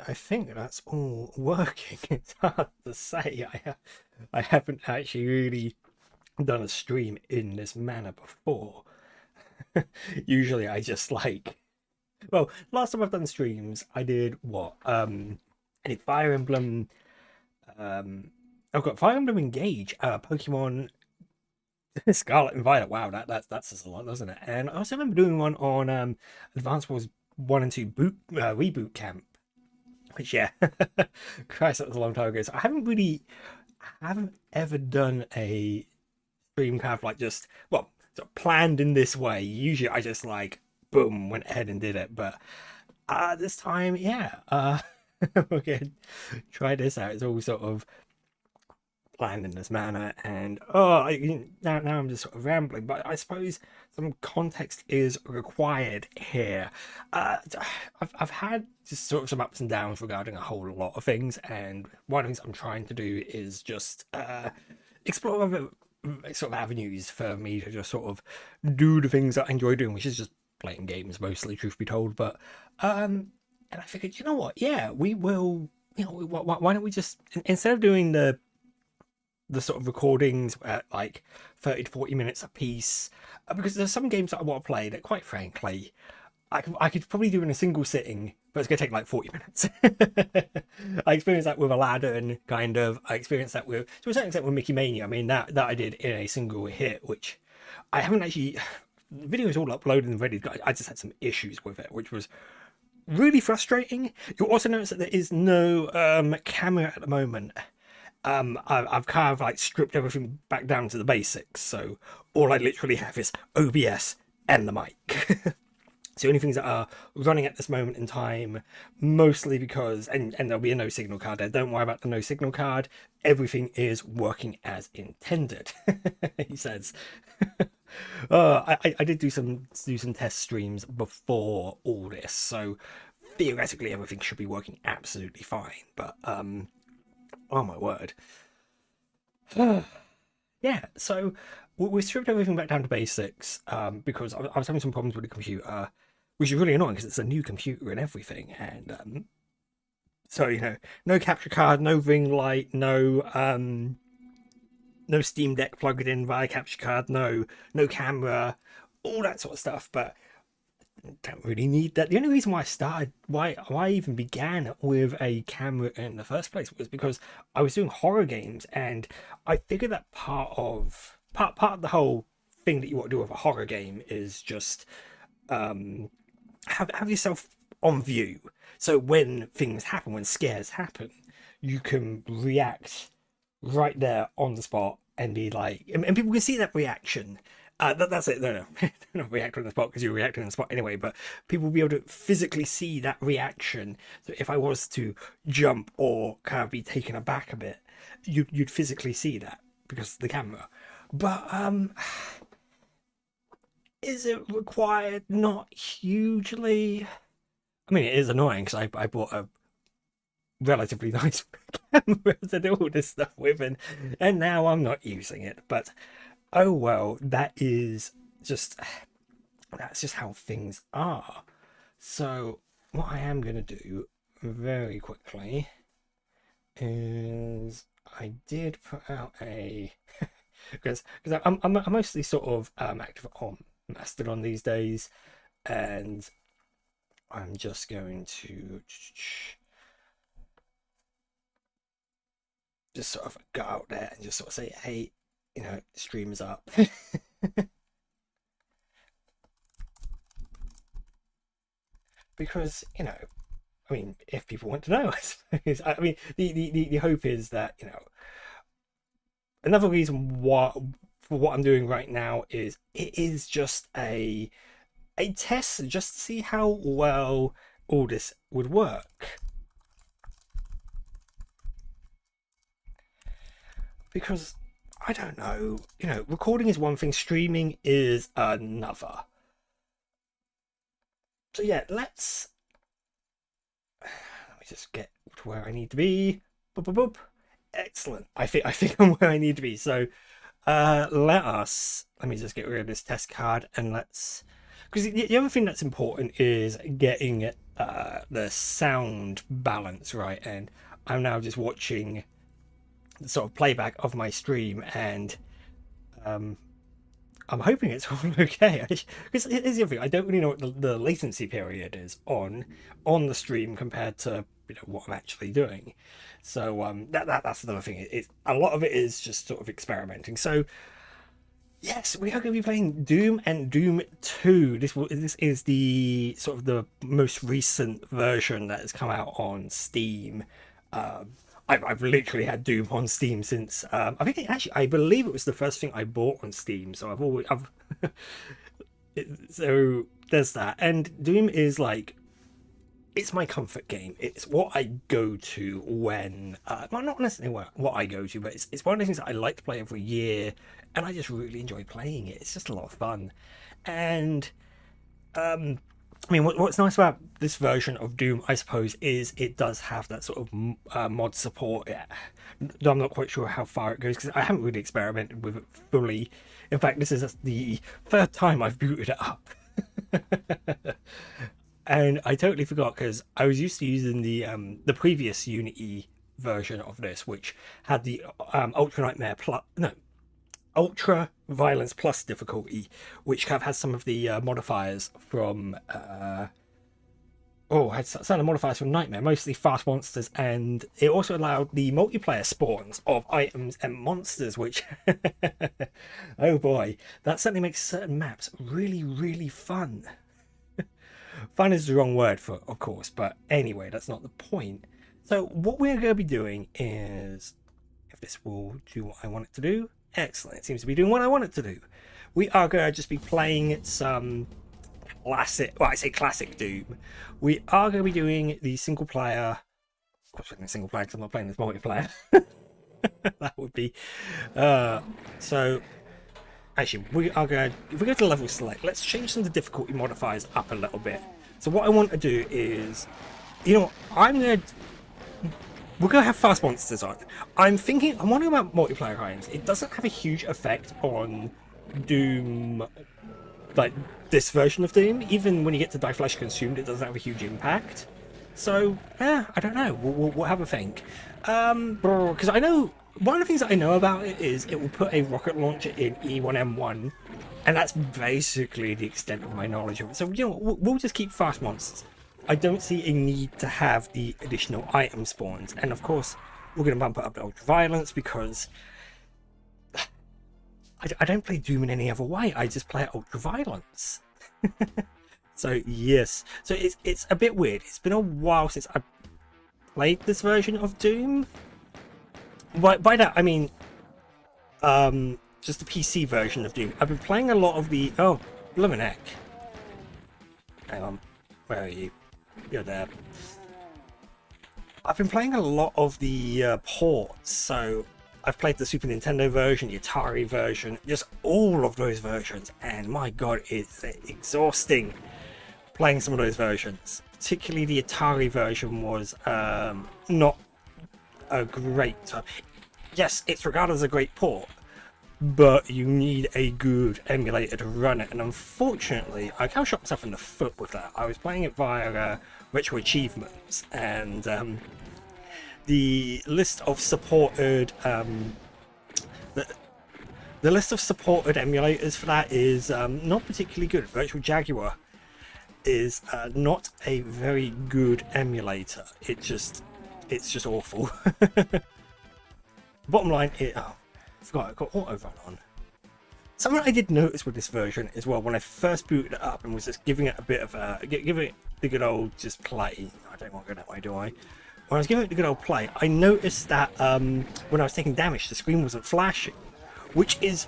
I think that's all working. It's hard to say. I haven't actually really done a stream in this manner before. Usually I just like, well, last time I've done streams, I did what? I did Fire Emblem. Um, I've got Fire Emblem Engage, Pokemon Scarlet and Violet. Wow, that's just a lot, doesn't it? And I also remember doing one on Advance Wars 1 and 2 reboot camp. Which, yeah, Christ, that was a long time ago. So I haven't ever done a stream kind of like just, well, sort of planned in this way. Usually I just like, boom, went ahead and did it. But this time, yeah, we're gonna try this out. It's all sort of planned in this manner, and now I'm just sort of rambling, but I suppose some context is required here. I've had just sort of some ups and downs regarding a whole lot of things, and one of the things I'm trying to do is just explore other sort of avenues for me to just sort of do the things that I enjoy doing, which is just playing games mostly, truth be told. But and I figured, you know what, yeah, we will, why don't we just, instead of doing the sort of recordings at like 30 to 40 minutes a piece, because there's some games that I want to play that, quite frankly, I could probably do in a single sitting, but it's going to take like 40 minutes. I experienced that with Aladdin, kind of. I experienced that with, to a certain extent, with Mickey Mania. I mean, that I did in a single hit, which I haven't actually, the video is all uploaded and ready. I just had some issues with it, which was really frustrating. You'll also notice that there is no camera at the moment. I've kind of like stripped everything back down to the basics, so all I literally have is OBS and the mic. It's the only things that are running at this moment in time, mostly because, and there'll be a no signal card there. Don't worry about the no signal card. Everything is working as intended. He says. I did do some test streams before all this, so theoretically everything should be working absolutely fine. But oh my word. Yeah, so we stripped everything back down to basics because I was having some problems with the computer, which is really annoying because it's a new computer and everything. And so, no capture card, no ring light, no Steam Deck plugged in via capture card, no camera, all that sort of stuff. But don't really need that. The only reason why I even began with a camera in the first place was because I was doing horror games, and I figured that part of the whole thing that you want to do with a horror game is just have yourself on view. So when things happen, when scares happen, you can react right there on the spot and be like, and people can see that reaction. That's it. No, not react on the spot because you're reacting on the spot anyway. But people will be able to physically see that reaction. So if I was to jump or kind of be taken aback a bit, you'd physically see that because of the camera. But is it required? Not hugely. I mean, it is annoying because I bought a relatively nice camera to do all this stuff with, and now I'm not using it. But oh well, that's just how things are. So what I am going to do very quickly is I did put out a because I'm mostly sort of active on Mastodon these days, and I'm just going to just sort of go out there and just sort of say, hey, stream is up. Because I mean, if people want to know, I suppose. I mean, the hope is that another reason for what I'm doing right now is it is just a test, just to see how well all this would work. Because I don't know, recording is one thing, streaming is another. So yeah, let me just get to where I need to be. Boop, boop, boop. Excellent. I think I'm where I need to be. So let me just get rid of this test card, and let's because the other thing that's important is getting the sound balance right. And I'm now just watching the sort of playback of my stream, and I'm hoping it's all okay. Because here's the other thing: I don't really know what the latency period is on the stream compared to what I'm actually doing. So that's another thing. It's a lot of it is just sort of experimenting. So yes, we are going to be playing Doom and Doom 2. This is the sort of the most recent version that has come out on Steam. I've literally had Doom on Steam since I think I believe it was the first thing I bought on Steam. So so there's that. And Doom is like, it's my comfort game. It's what I go to when well, not necessarily what I go to, but it's one of the things that I like to play every year, and I just really enjoy playing it. It's just a lot of fun. And I mean, what's nice about this version of Doom, I suppose, is it does have that sort of mod support. Yeah. I'm not quite sure how far it goes because I haven't really experimented with it fully. In fact, this is the third time I've booted it up. And I totally forgot because I was used to using the previous Unity version of this, which had the Ultra Nightmare Plus, no, Ultra Violence Plus difficulty, which kind of has some of the modifiers from had some of the modifiers from Nightmare, mostly fast monsters, and it also allowed the multiplayer spawns of items and monsters, which oh boy, that certainly makes certain maps really, really fun. Fun is the wrong word for, of course, but anyway, that's not the point. So what we're going to be doing is, if this will do what I want it to do, excellent, it seems to be doing what I want it to do. We are going to just be playing some classic, well, I say classic Doom. We are going to be doing the single player, of course, single player because I'm not playing this multiplayer. That would be, so actually, we are going to, if we go to level select, let's change some of the difficulty modifiers up a little bit. So what I want to do is, we're going to have fast monsters on. I'm wondering about multiplayer items. It doesn't have a huge effect on Doom, like this version of Doom. Even when you get to Die Flesh Consumed, it doesn't have a huge impact. So, I don't know. We'll have a think. Because I know, one of the things that I know about it is it will put a rocket launcher in E1M1, and that's basically the extent of my knowledge of it. So, we'll just keep fast monsters. I don't see a need to have the additional item spawns. And of course, we're going to bump it up to Ultra Violence because I don't play Doom in any other way. I just play Ultra Violence. So, yes. So, it's a bit weird. It's been a while since I played this version of Doom. By that, I mean, just the PC version of Doom. I've been playing a lot of the... Oh, Blumenek. Hang on. Where are you? You're there. I've been playing a lot of the ports, so I've played the Super Nintendo version, the Atari version, just all of those versions, and my god, it's exhausting playing some of those versions. Particularly the Atari version was not a great time. Yes, it's regarded as a great port, but you need a good emulator to run it, and unfortunately I kind of shot myself in the foot with that. I was playing it via Retro Achievements, and the list of supported the list of supported emulators for that is not particularly good. Virtual Jaguar is not a very good emulator. It's just awful. Bottom line is, I forgot, I got auto run on. Something I did notice with this version as well, when I first booted it up and was just giving it a bit of a, giving it the good old just play. I don't want to go that way, do I? When I was giving it the good old play, I noticed that when I was taking damage, the screen wasn't flashing, which is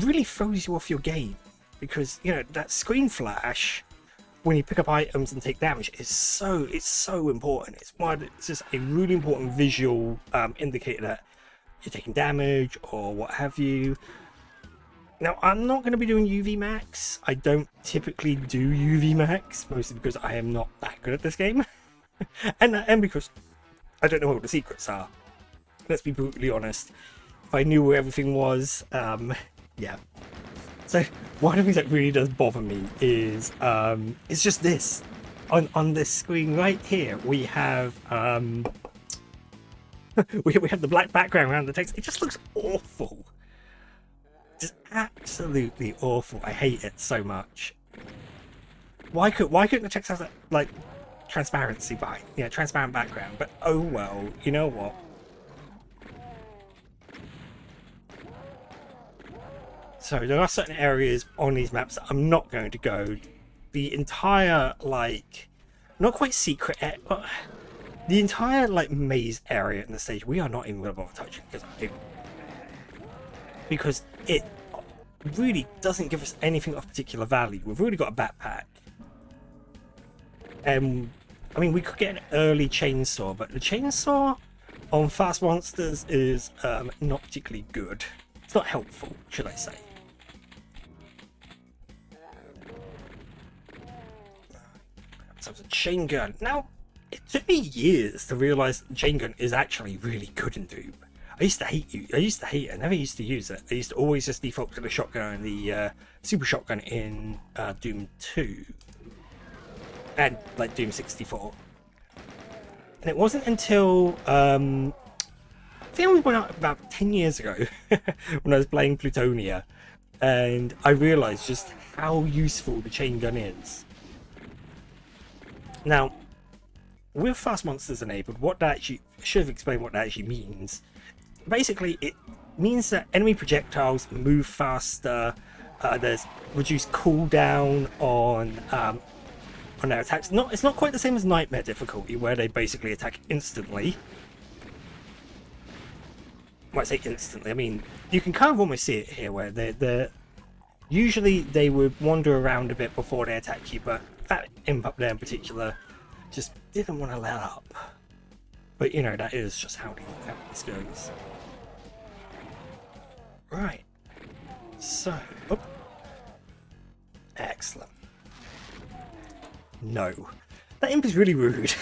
really throws you off your game, because that screen flash when you pick up items and take damage is so important. It's just a really important visual indicator that you're taking damage or what have you. Now, I'm not going to be doing UV Max. I don't typically do UV Max, mostly because I am not that good at this game. and because I don't know what the secrets are. Let's be brutally honest. If I knew where everything was, yeah. So So one of the things that really does bother me is it's just this on this screen right here. We have we have the black background around the text. It just looks awful, just absolutely awful. I hate it so much. Why couldn't the text have that like transparency behind, transparent background? But oh well, you know what? So there are certain areas on these maps that I'm not going to go. The entire, like, not quite secret, but the entire, like, maze area in the stage, we are not even going to bother touching because it really doesn't give us anything of particular value. We've already got a backpack. I mean, we could get an early chainsaw, but the chainsaw on fast monsters is not particularly good. It's not helpful, should I say. A chain gun. Now, it took me years to realise that the chain gun is actually really good in Doom. I used to hate it. I never used to use it. I used to always just default to the shotgun and the super shotgun in Doom 2 and like Doom 64. And it wasn't until I think we went out about 10 years ago when I was playing Plutonia, and I realised just how useful the chain gun is. Now, with fast monsters enabled, what that actually should have explained what that actually means. Basically, it means that enemy projectiles move faster. There's reduced cooldown on their attacks. It's not quite the same as Nightmare difficulty, where they basically attack instantly. I might say instantly. I mean, you can kind of almost see it here, where they're usually they would wander around a bit before they attack you, but that imp up there in particular just didn't want to let up. But you know, that is just how this goes. Right. So, excellent. No. That imp is really rude.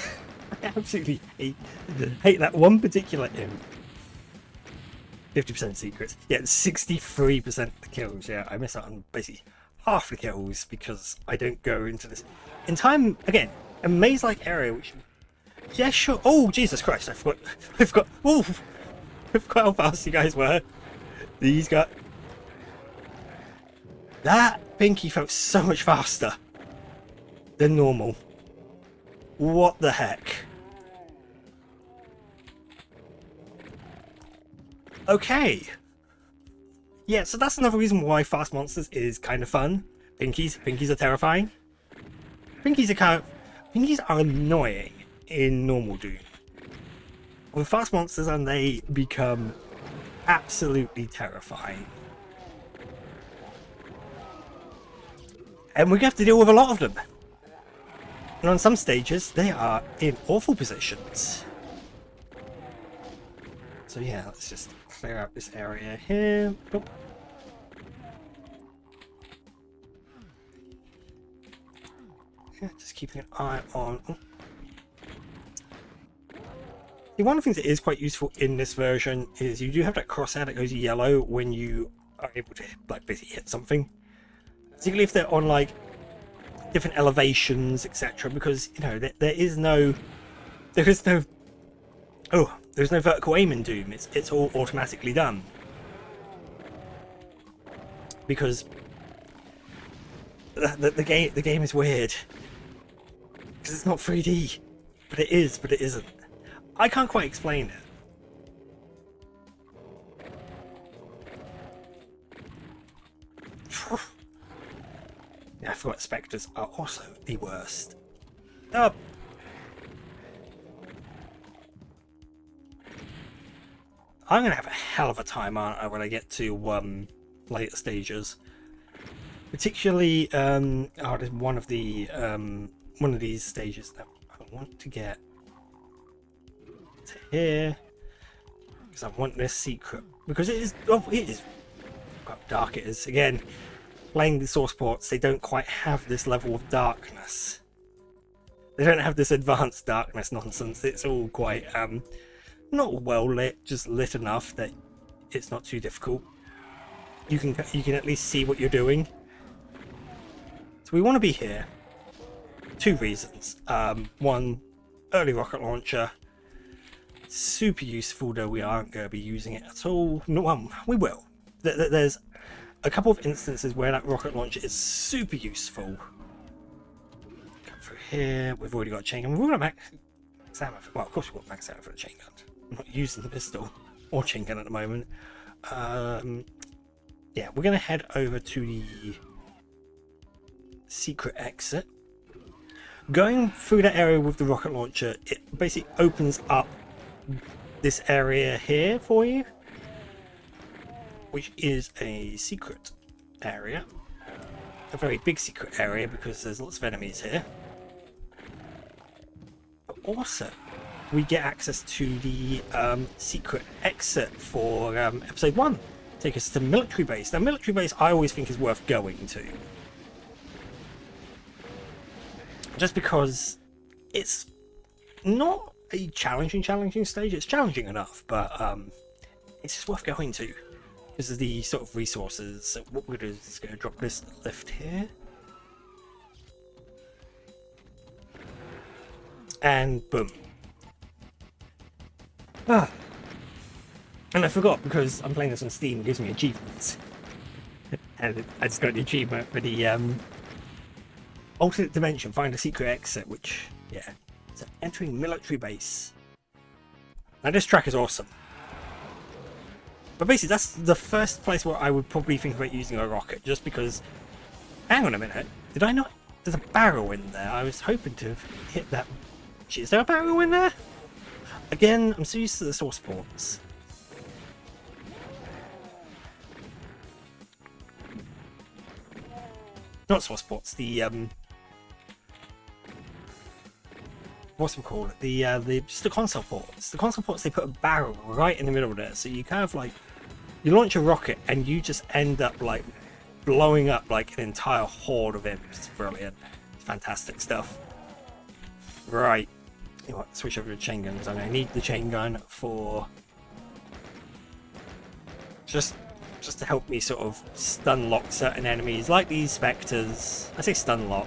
I absolutely hate that one particular imp. 50% secrets. Yeah, 63% of the kills. Yeah, I miss out on basically half the kills because I don't go into this in time. Again, a maze-like area, which, yeah, sure. Oh, Jesus Christ! I forgot. Oh, I forgot how fast you guys were. These guys. That Pinky felt so much faster than normal. What the heck? Okay. Yeah, so that's another reason why fast monsters is kind of fun. Pinkies are terrifying. Pinkies are annoying in normal Doom. With fast monsters, and they become absolutely terrifying. And we have to deal with a lot of them. And on some stages, they are in awful positions. So yeah, let's just clear out this area here. Boop. Yeah, just keeping an eye on. One of the things that is quite useful in this version is you do have that crosshair that goes yellow when you are able to like basically hit something, particularly if they're on like different elevations, etc. Because you know there is no vertical aim in Doom. It's all automatically done because the game is weird because it's not 3D, but it is, but it isn't. I can't quite explain it. Yeah, I forgot spectres are also the worst. I'm gonna have a hell of a time, aren't I, when I get to later stages. Particularly, there's one of these stages that I want to get to here because I want this secret, because it is how dark it is. Again, playing the source ports, they don't quite have this level of darkness. They don't have this advanced darkness nonsense. It's all quite not well lit, just lit enough that it's not too difficult. you can at least see what you're doing. So we want to be here. 2 reasons. One, early rocket launcher. Super useful, though we aren't going to be using it at all. No, well, we will. There's a couple of instances where that rocket launcher is super useful. Come through here. We've already got a chain gun. We've got a max ammo. Well, of course we've got max ammo for the chain gun. I'm not using the pistol or chain gun at the moment. Yeah, we're going to head over to the secret exit. Going through that area with the rocket launcher, it basically opens up this area here for you, which is a secret area, a very big secret area because there's lots of enemies here. But also we get access to the secret exit for episode 1. Take us to military base. Now military base I always think is worth going to, just because it's not a challenging stage. It's challenging enough, but it's just worth going to because of the sort of resources. So what we're going to do is going to drop this lift here, and boom. And I forgot, because I'm playing this on Steam, it gives me achievements, and I just got the achievement for the alternate dimension, find a secret exit, which, yeah. So entering military base. Now this track is awesome. But basically that's the first place where I would probably think about using a rocket, just because... Hang on a minute. Did I not... There's a barrel in there. I was hoping to have hit that... Is there a barrel in there? Again, I'm so used to the source ports. Not source ports, the what's it called? Just the console ports. The console ports, they put a barrel right in the middle there, so you kind of like, you launch a rocket and you just end up like blowing up like an entire horde of imps. It's brilliant. It's fantastic stuff. Right. You know what, switch over to chain gun, because I'm going to need the chain gun for just to help me sort of stun lock certain enemies, like these specters. I say stun lock.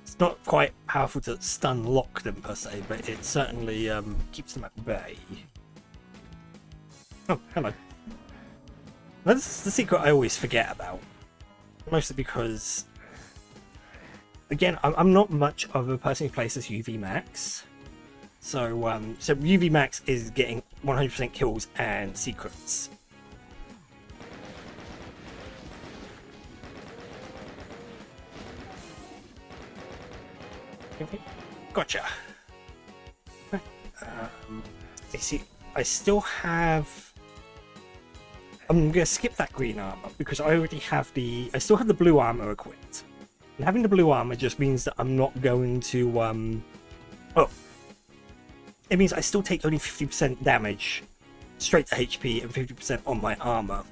It's not quite powerful to stun lock them per se, but it certainly keeps them at bay. Oh, hello. Now, this is the secret I always forget about, mostly because, again, I'm not much of a person who plays as UV Max. So, so UV Max is getting 100% kills and secrets. Gotcha. You see, I still have... I'm going to skip that green armor because I already have the... I still have the blue armor equipped. And having the blue armor just means that I'm not going to... Oh. It means I still take only 50% damage straight to HP and 50% on my armor.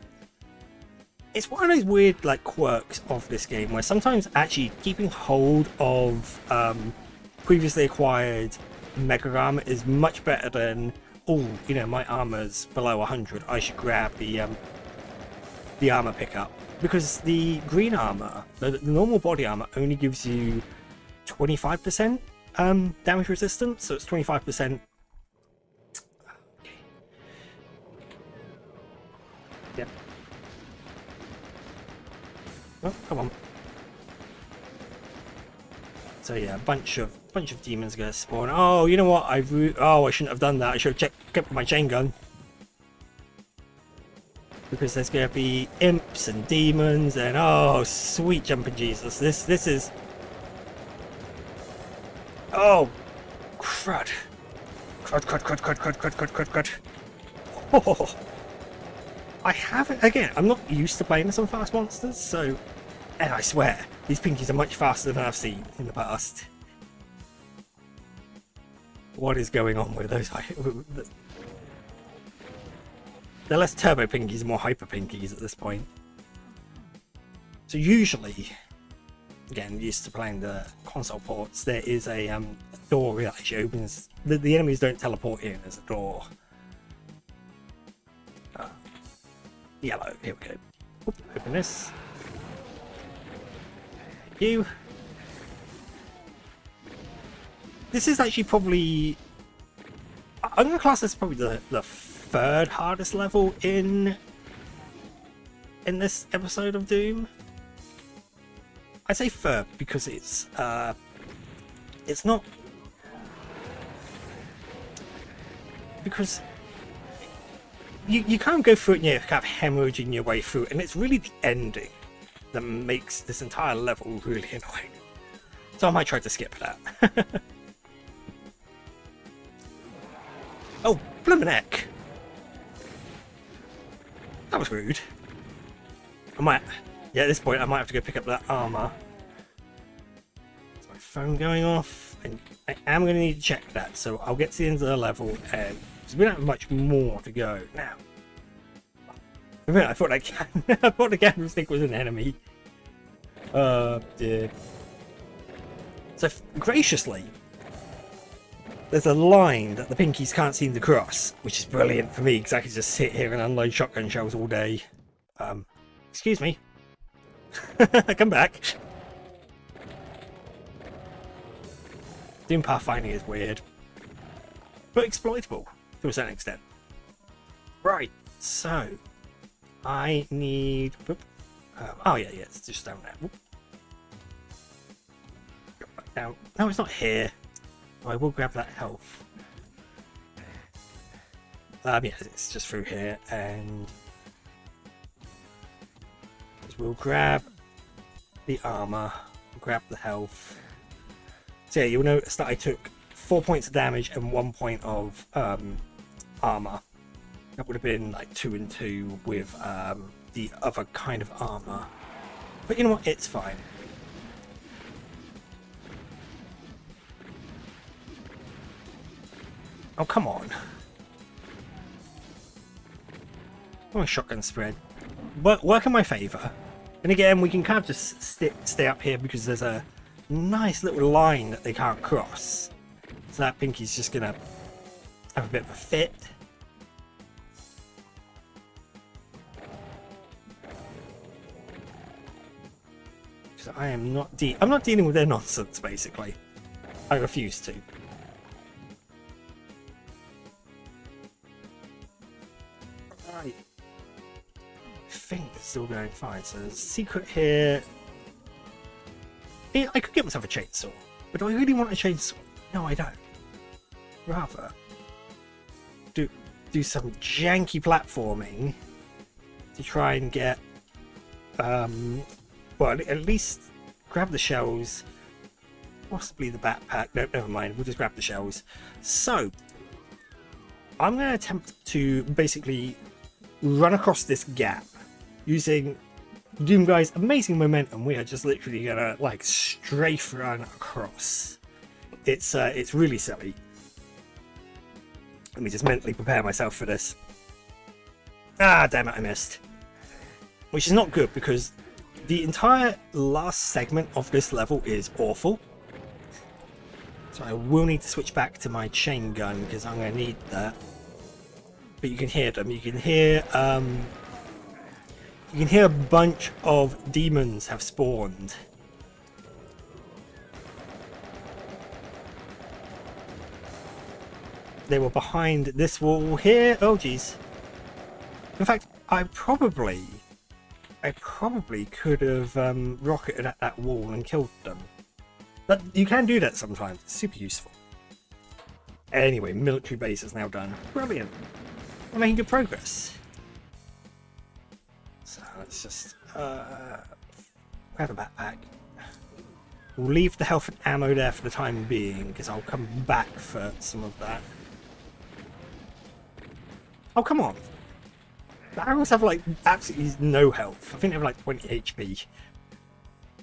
It's one of those weird like quirks of this game where sometimes actually keeping hold of previously acquired mega armor is much better than, oh, you know, my armor's below 100, I should grab the armor pickup. Because the green armor, the normal body armor, only gives you 25% damage resistance, so it's 25%. Yep. Oh, come on. So yeah, a bunch of demons gonna spawn. Oh, you know what? I shouldn't have done that. I should have kept my chain gun. Because there's gonna be imps and demons and oh, sweet jumping Jesus. This is. Oh, crud. Crud. Oh. I haven't, again, I'm not used to playing this on fast monsters, so, and I swear, these pinkies are much faster than I've seen in the past. What is going on with those? They're less turbo pinkies and more hyper pinkies at this point. So usually, again, used to playing the console ports, there is a door that actually opens. The enemies don't teleport in, there's a door. Yellow. Here we go. Oop, open this. Thank you. This is actually probably... I'm going to class this probably the third hardest level in this episode of Doom. I say third because it's not... Because you can't go through it and you kind of hemorrhaging your way through it, and it's really the ending that makes this entire level really annoying. So I might try to skip that. Oh, blimmin' heck. That was rude. Yeah, at this point I might have to go pick up that armor. Is my phone going off? And I am going to need to check that, so I'll get to the end of the level, and because we don't have much more to go now. For a minute I thought the camera stick was an enemy. Oh dear. So graciously, there's a line that the pinkies can't seem to cross, which is brilliant for me because I can just sit here and unload shotgun shells all day. Excuse me. Come back. Doom pathfinding is weird, but exploitable to a certain extent. Right, so I need... oh yeah, it's just down there. Whoop. Go back down. No, it's not here. Oh, I will grab that health. Yeah, it's just through here, and we'll grab the armor, grab the health. So yeah, you'll notice that I took 4 points of damage and 1 point of armor. That would have been like 2 and 2 with the other kind of armor. But you know what? It's fine. Oh, come on. Oh, shotgun spread. Work in my favour. And again, we can kind of just stay up here because there's a nice little line that they can't cross. So that pinky's just going to have a bit of a fit. So I am not I'm not dealing with their nonsense, basically. I refuse to. Right. I think it's still going fine. So there's a secret here. I could get myself a chainsaw, but do I really want a chainsaw? No, I don't. Rather do some janky platforming to try and get well, at least grab the shells, possibly the backpack. No, never mind, we'll just grab the shells. So I'm going to attempt to basically run across this gap using Doom Guy's amazing momentum. We are just literally going to like strafe run across. It's really silly. Let me just mentally prepare myself for this. Ah, damn it, I missed. Which is not good because the entire last segment of this level is awful. So I will need to switch back to my chain gun because I'm going to need that. But you can hear them. You can hear a bunch of demons have spawned. They were behind this wall here. Oh geez. In fact, I probably could have rocketed at that wall and killed them. But you can do that sometimes. It's super useful. Anyway, military base is now done. Brilliant. We're making good progress. So let's just grab a backpack. We'll leave the health and ammo there for the time being because I'll come back for some of that. Oh, come on. The arrows have like absolutely no health. I think they have like 20 HP.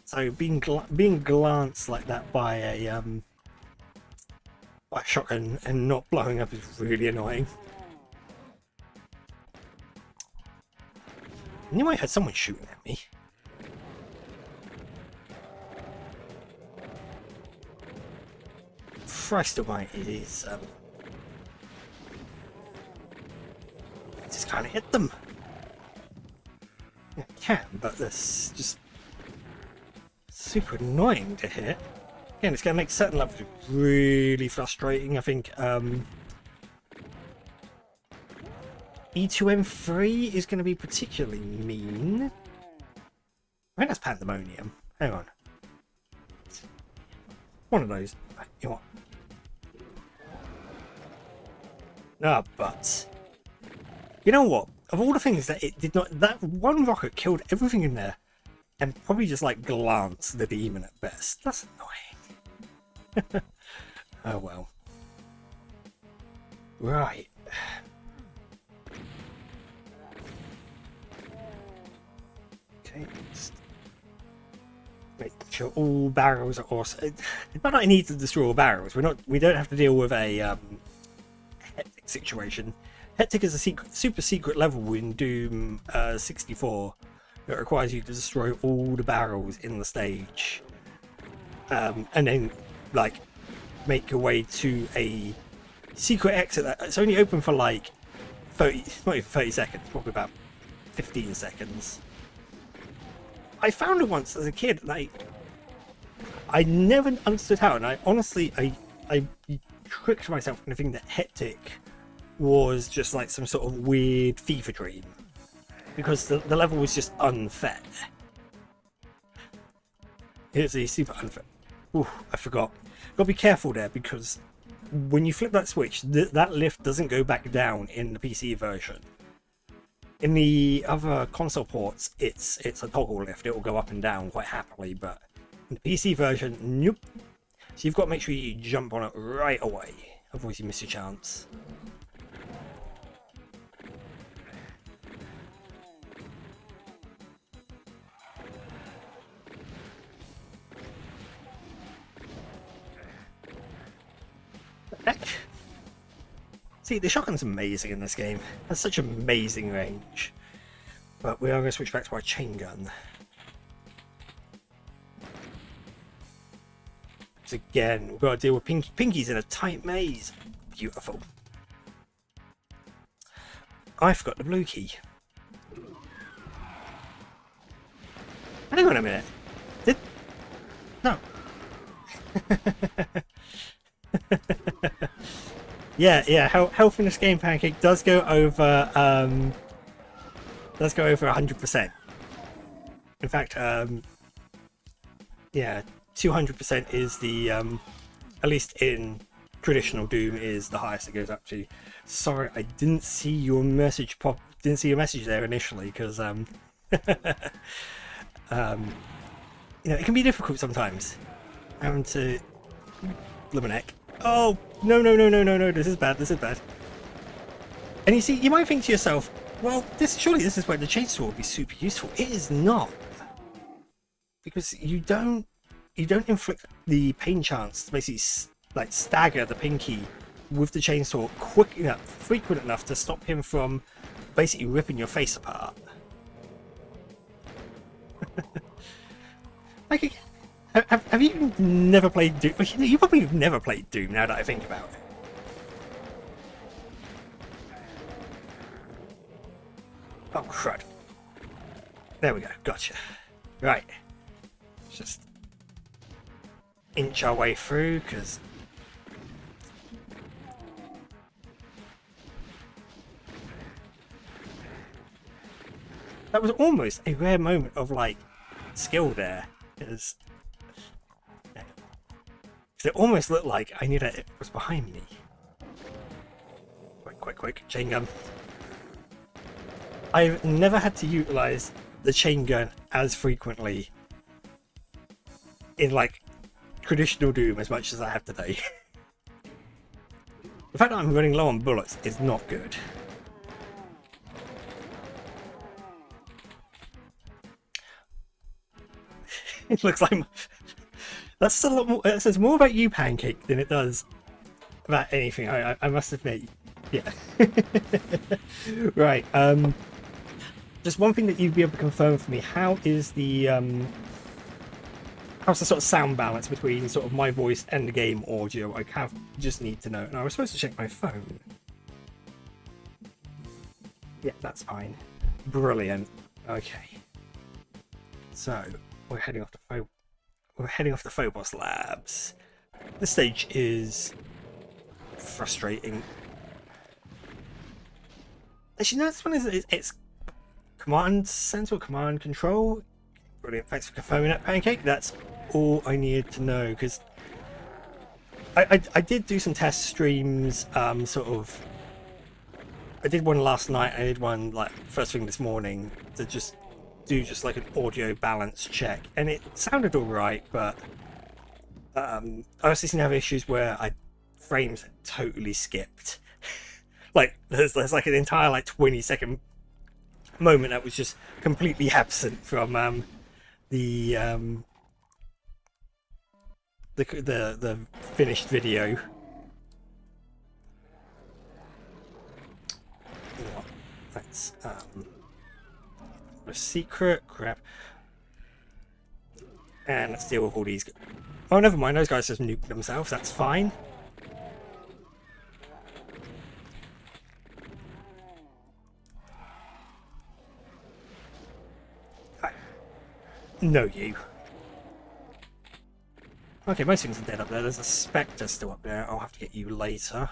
So being glanced like that by a shotgun and not blowing up is really annoying. I knew I had someone shooting at me. Christ almighty, is just can't hit them. I can, but that's just super annoying to hit. Again, it's going to make certain levels really frustrating. I think E2M3 is going to be particularly mean. I think that's Pandemonium. Hang on. One of those. You know what? Ah, but you know what? Of all the things that it did not, that one rocket killed everything in there, and probably just like glanced the demon at best. That's annoying. Oh well. Right. Okay. Just make sure all barrels are also. It's not that I need to destroy all barrels. We don't have to deal with a hectic situation. Hectic is a super secret level in Doom 64 that requires you to destroy all the barrels in the stage, and then like make your way to a secret exit that's only open for like 30, not even 30 seconds, probably about 15 seconds. I found it once as a kid, and I never understood how, and I honestly I tricked myself into thinking that hectic was just like some sort of weird fever dream, because the level was just unfair. It's a super unfair. Ooh, I forgot. Gotta be careful there, because when you flip that switch, that lift doesn't go back down in the PC version. In the other console ports, it's a toggle lift. It will go up and down quite happily, but in the PC version, nope. So you've got to make sure you jump on it right away, otherwise you miss your chance. See, the shotgun's amazing in this game. It has such amazing range. But we are going to switch back to our chain gun. Because again, we've got to deal with Pinky's in a tight maze. Beautiful. I forgot the blue key. Hang on a minute. No. Yeah, health in this game, Pancake, does go over 100%. In fact, yeah, 200% is the at least in traditional Doom is the highest it goes up to. Sorry, I didn't see your message didn't see your message there initially, because you know, it can be difficult sometimes having to Luminek. Oh, no, this is bad, And you see, you might think to yourself, well, surely this is where the chainsaw would be super useful. It is not. Because you don't inflict the pain chance to basically like stagger the Pinky with the chainsaw frequent enough to stop him from basically ripping your face apart. Like, have you never played Doom? You probably have never played Doom, now that I think about it. Oh, crud. There we go, gotcha. Right. Let's just inch our way through, because that was almost a rare moment of, like, skill there, because it almost looked like I knew that it was behind me. Quick, chain gun. I've never had to utilize the chain gun as frequently in, like, traditional Doom as much as I have today. The fact that I'm running low on bullets is not good. It looks like that's a lot more. It says more about you, Pancake, than it does about anything. I must admit, yeah. Right. Just one thing that you'd be able to confirm for me: how is the how's the sort of sound balance between sort of my voice and the game audio? I just need to know. And I was supposed to check my phone. Yeah, that's fine. Brilliant. Okay. So we're heading off to Phobos Labs. This stage is frustrating. Actually, no, this one is it's command central command control. Brilliant, thanks for confirming that, Pancake. That's all I needed to know, because I did do some test streams, sort of. I did one last night. I did one like first thing this morning to just do like an audio balance check, and it sounded all right, but I also seem to have issues where frames totally skipped. Like there's like an entire like 20-second moment that was just completely absent from the finished video. That's a secret. Crap. And let's deal with all these. Oh, never mind. Those guys just nuked themselves. That's fine. No, you. Okay, most things are dead up there. There's a Spectre still up there. I'll have to get you later.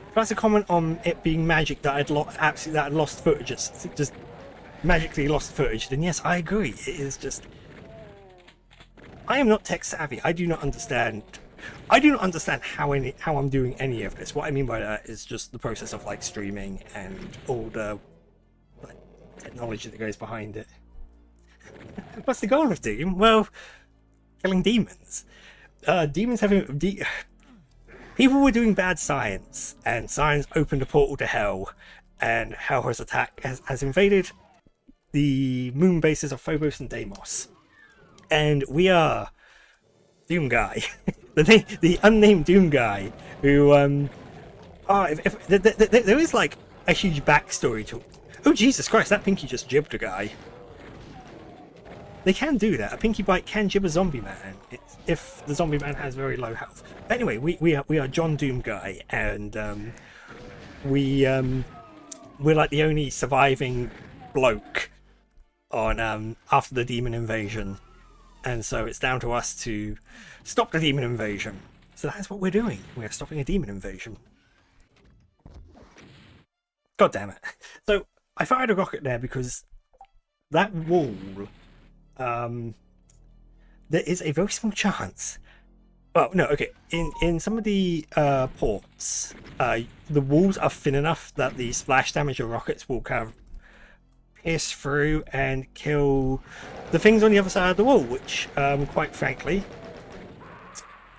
If that's a comment on it being magic that I'd lost footage, just magically lost footage, then yes, I agree. It is just... I am not tech savvy. I do not understand how I'm doing any of this. What I mean by that is just the process of like streaming and all the like, technology that goes behind it. What's the goal of Doom? Well, killing demons. Demons having... People were doing bad science, and science opened a portal to hell, and hell has invaded the moon bases of Phobos and Deimos. And we are Doom Guy, the unnamed Doom Guy, who there is like a huge backstory to. Oh Jesus Christ! That Pinky just jibbed a guy. They can do that. A Pinky bite can jib a zombie man if the zombie man has very low health. Anyway, we are John Doom Guy, and we're like the only surviving bloke on after the demon invasion, and so it's down to us to stop the demon invasion. So that's what we're doing. We're stopping a demon invasion. God damn it! So I fired a rocket there because that wall. There is a very small chance. Well, no, okay. In some of the ports, the walls are thin enough that the splash damage of rockets will kind of pierce through and kill the things on the other side of the wall, which, quite frankly,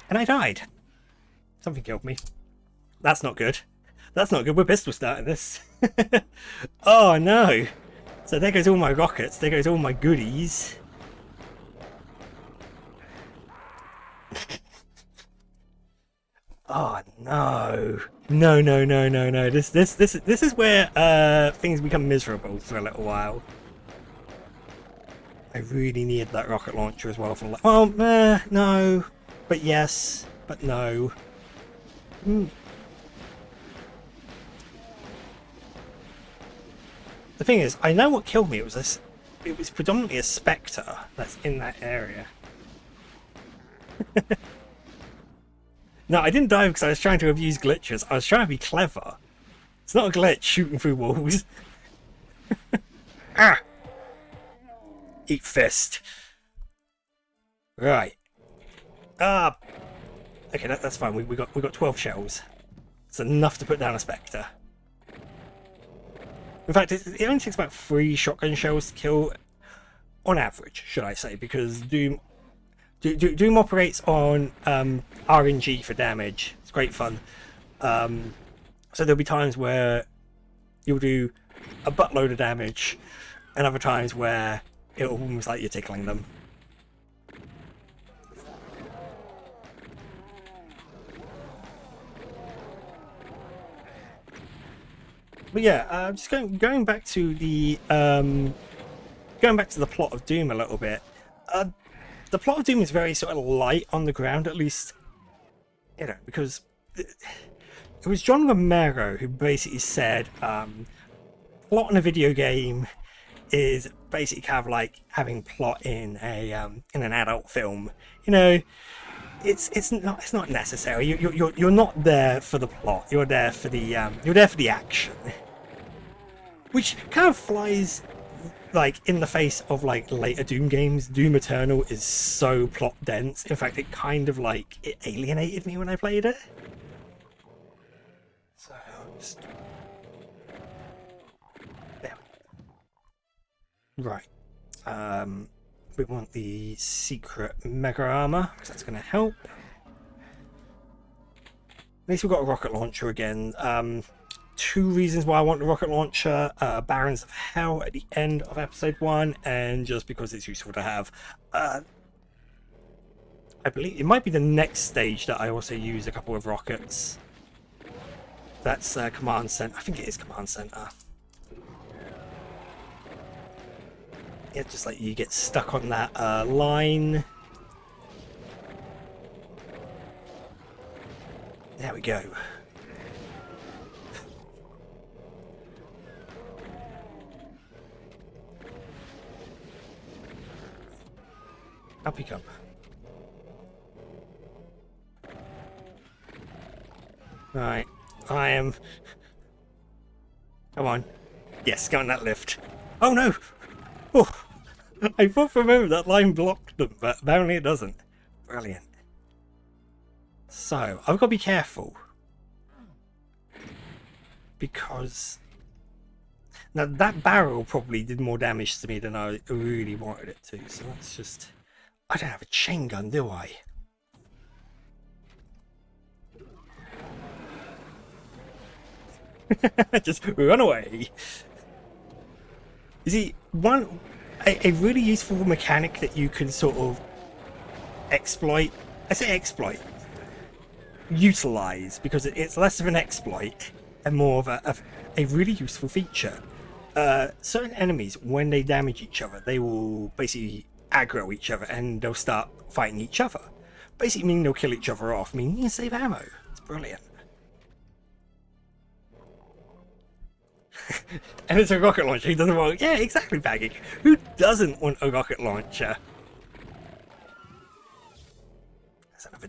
and I died. Something killed me. That's not good. That's not good. We're pistol starting this. Oh no! So there goes all my rockets. There goes all my goodies. Oh no. No. This is where things become miserable for a little while. I really needed that rocket launcher as well for like, well, no. But yes, but no. The thing is, I know what killed me. It was predominantly a Spectre that's in that area. No, I didn't die because I was trying to abuse glitches. I was trying to be clever. It's not a glitch shooting through walls. Ah! Eat fist. Right. Ah. Okay, that's fine. We got 12 shells. It's enough to put down a Spectre. In fact, it only takes about 3 shotgun shells to kill, on average, should I say, because Doom operates on RNG for damage. It's great fun. So there'll be times where you'll do a buttload of damage, and other times where it'll almost like you're tickling them. But yeah, just going back to the plot of Doom a little bit. The plot of Doom is very sort of light on the ground, at least you know, because it was John Romero who basically said plot in a video game is basically kind of like having plot in in an adult film. You know, it's not necessary. You're not there for the plot. You're there for the action, which kind of flies like in the face of like later Doom games. Doom Eternal is so plot dense. In fact, it kind of like it alienated me when I played it. So just... there. Right. We want the secret mega armor because that's going to help. At least we've got a rocket launcher again. 2 reasons why I want the rocket launcher: Barons of Hell at the end of episode 1, and just because it's useful to have. I believe it might be the next stage that I also use a couple of rockets. That's command center. I think it is command center. Yeah, just like you get stuck on that line. There we go. Up you come. Right, I am... Come on. Yes, go on that lift. Oh no! Oh, I thought for a moment that line blocked them, but apparently it doesn't. Brilliant. So, I've got to be careful. Because... Now, that barrel probably did more damage to me than I really wanted it to, so let's just... I don't have a chain gun, do I? Just run away. You see, a really useful mechanic that you can sort of exploit. I say exploit. Utilize, because it's less of an exploit and more of a really useful feature. Certain enemies, when they damage each other, they will basically aggro each other and they'll start fighting each other. Basically meaning they'll kill each other off, meaning you can save ammo. It's brilliant. And it's a rocket launcher. Who doesn't want... Yeah, exactly, Baggy. Who doesn't want a rocket launcher?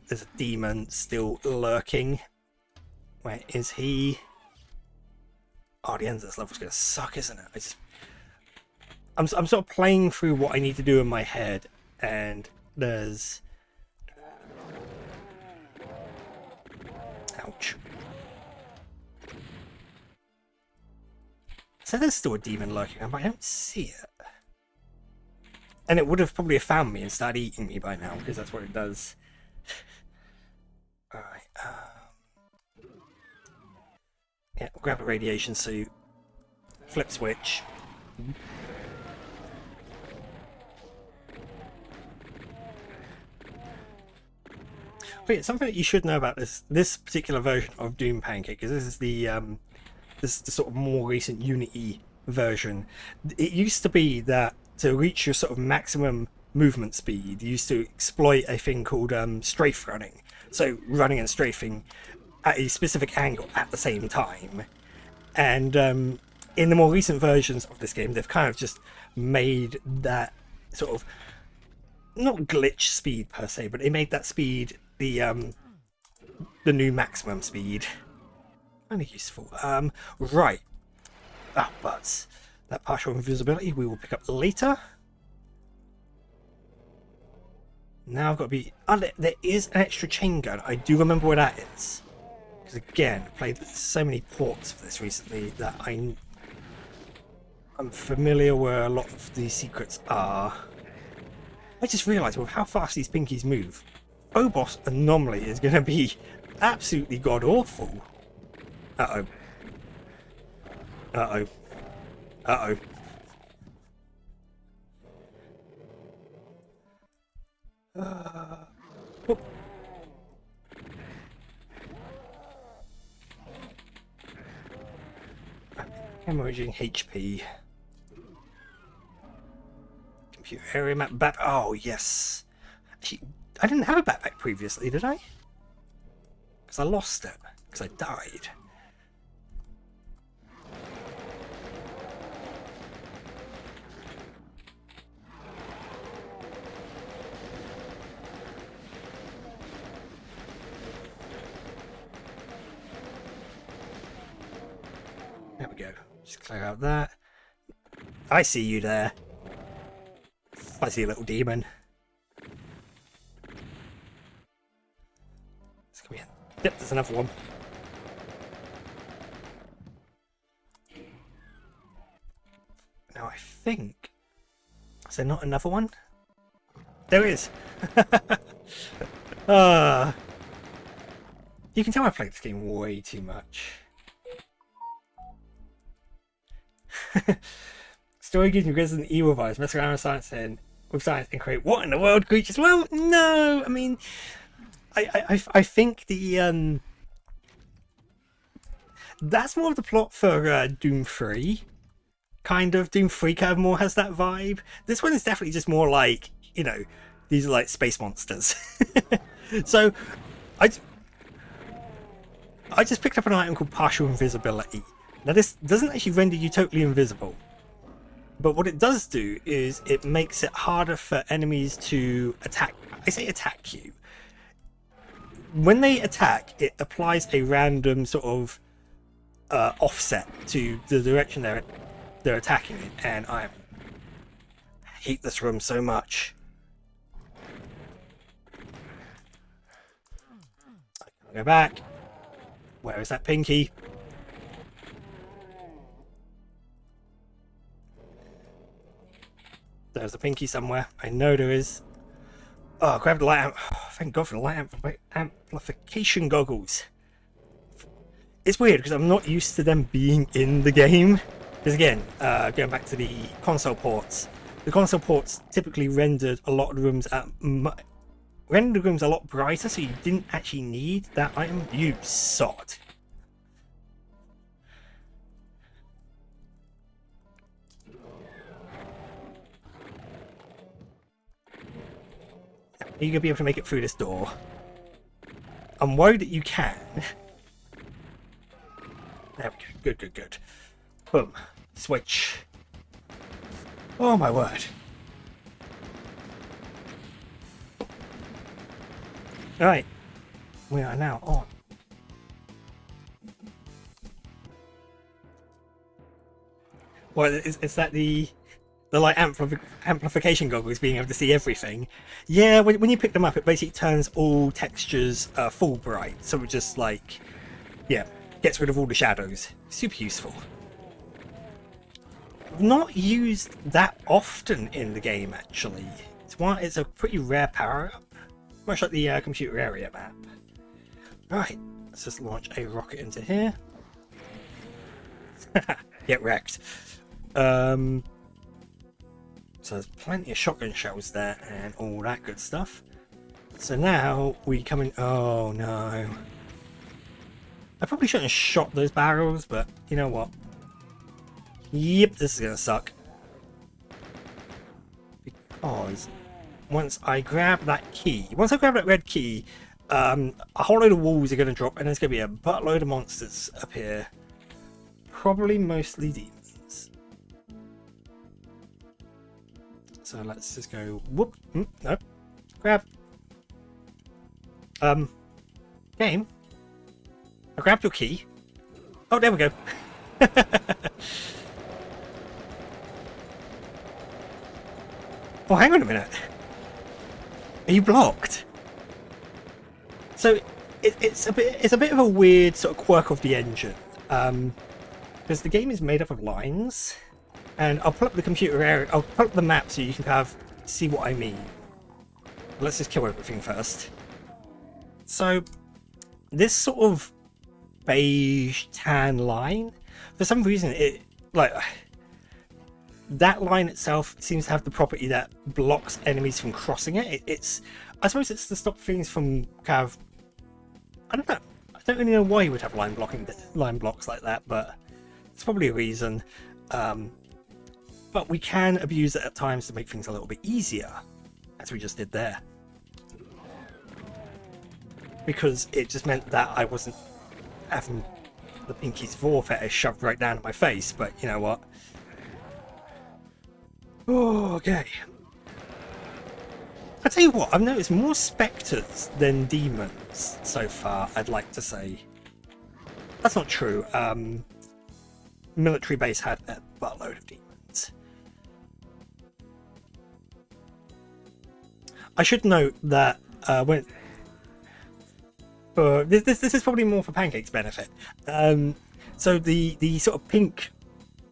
There's a demon still lurking. Where is he? Oh, the end of this level's gonna suck, isn't it? I'm sort of playing through what I need to do in my head, and there's... Ouch. So there's still a demon lurking, but I don't see it. And it would have probably found me and started eating me by now, because that's what it does. Alright, yeah, grab a radiation suit. Flip switch. But yeah, something that you should know about this particular version of Doom Pancake, because this is the sort of more recent Unity version. It used to be that to reach your sort of maximum movement speed, you used to exploit a thing called strafe running. So running and strafing at a specific angle at the same time. And in the more recent versions of this game, they've kind of just made that sort of, not glitch speed per se, but they made that speed the new maximum speed. Kind of useful. Right. Ah, but that partial invisibility we will pick up later. Now I've got to be... Oh, there is an extra chain gun. I do remember where that is. Because again, I played so many ports of this recently that I'm familiar where a lot of these secrets are. I just realised with how fast these pinkies move, Phobos Anomaly is going to be absolutely god-awful. Uh-oh. Uh-oh. Uh-oh. Whoop. Hemorrhaging HP. Computer area map back. Oh, yes. Actually, I didn't have a backpack previously, did I? because I lost it, because I died. There we go. Just clear out that. I see you there. Fuzzy little demon. Let's come in. Yep, there's another one. Now I think... Is there not another one? There is! You can tell I played this game way too much. Story gives me Resident Evil vibes. Mess around with science and create what in the world creatures? Well, no, I mean, I think the that's more of the plot for Doom 3. Kind of Doom 3 kind of more has that vibe. This one is definitely just more like, you know, these are like space monsters. So I just picked up an item called partial invisibility. Now this doesn't actually render you totally invisible, but what it does do is it makes it harder for enemies to attack. I say attack you. When they attack, it applies a random sort of offset to the direction they're attacking in, and I hate this room so much. I can go back. Where is that pinky? There's a pinky somewhere. I know there is. Oh, grab the light. Oh, thank God for the light amplification goggles. It's weird because I'm not used to them being in the game. Because again, going back to the console ports, the console ports typically rendered a lot of rooms a lot brighter, so you didn't actually need that item. You sod. Are you going to be able to make it through this door? I'm worried that you can. There we go. Good, good, good. Boom. Switch. Oh my word. Alright. We are now on. Well, is that the light amplification goggles being able to see everything? Yeah, when you pick them up, it basically turns all textures full bright. So it just like, yeah, gets rid of all the shadows. Super useful. Not used that often in the game, actually. It's a pretty rare power-up, much like the computer area map. Right, let's just launch a rocket into here. Get wrecked. So there's plenty of shotgun shells there and all that good stuff. So now we come in. Oh no! I probably shouldn't have shot those barrels, but you know what? Yep, this is gonna suck. Because once I grab that red key, a whole load of walls are gonna drop, and there's gonna be a buttload of monsters up here. Probably mostly demons. So let's just go. Whoop! No, grab. Game. I grabbed your key. Oh, there we go. Oh, hang on a minute. Are you blocked? So it's a bit of a weird sort of quirk of the engine, because the game is made up of lines, and I'll pull up the computer area. I'll pull up the map so you can kind of see what I mean. Let's just kill everything first. So this sort of beige tan line, for some reason, it like. That line itself seems to have the property that blocks enemies from crossing it. I suppose it's to stop things from kind of, I don't know. I don't really know why you would have line blocks like that, but it's probably a reason. But we can abuse it at times to make things a little bit easier, as we just did there. because it just meant that I wasn't having the Pinky's Vor fetish shoved right down in my face, but you know what? Oh, okay. I tell you what, I've noticed more spectres than demons so far, I'd like to say. That's not true. Military base had a buttload of demons. I should note that this is probably more for Pancake's benefit. So the sort of pink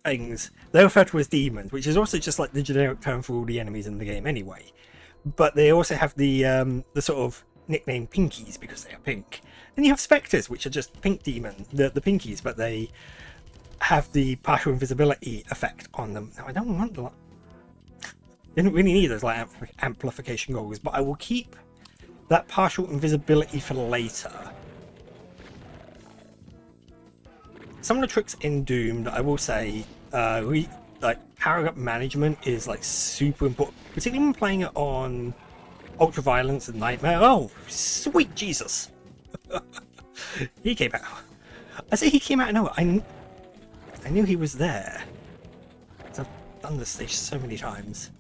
things, they're referred to as demons, which is also just like the generic term for all the enemies in the game anyway. But they also have the sort of nickname Pinkies because they are pink. Then you have Spectres, which are just pink demon, the Pinkies, but they have the partial invisibility effect on them. Now I don't want that. Didn't really need those like amplification goggles, but I will keep that partial invisibility for later. Some of the tricks in Doom that I will say, like power up management is like super important, particularly when playing it on Ultraviolence and Nightmare. Oh, sweet Jesus! He came out. I say he came out of nowhere. I knew he was there. I've done this stage so many times.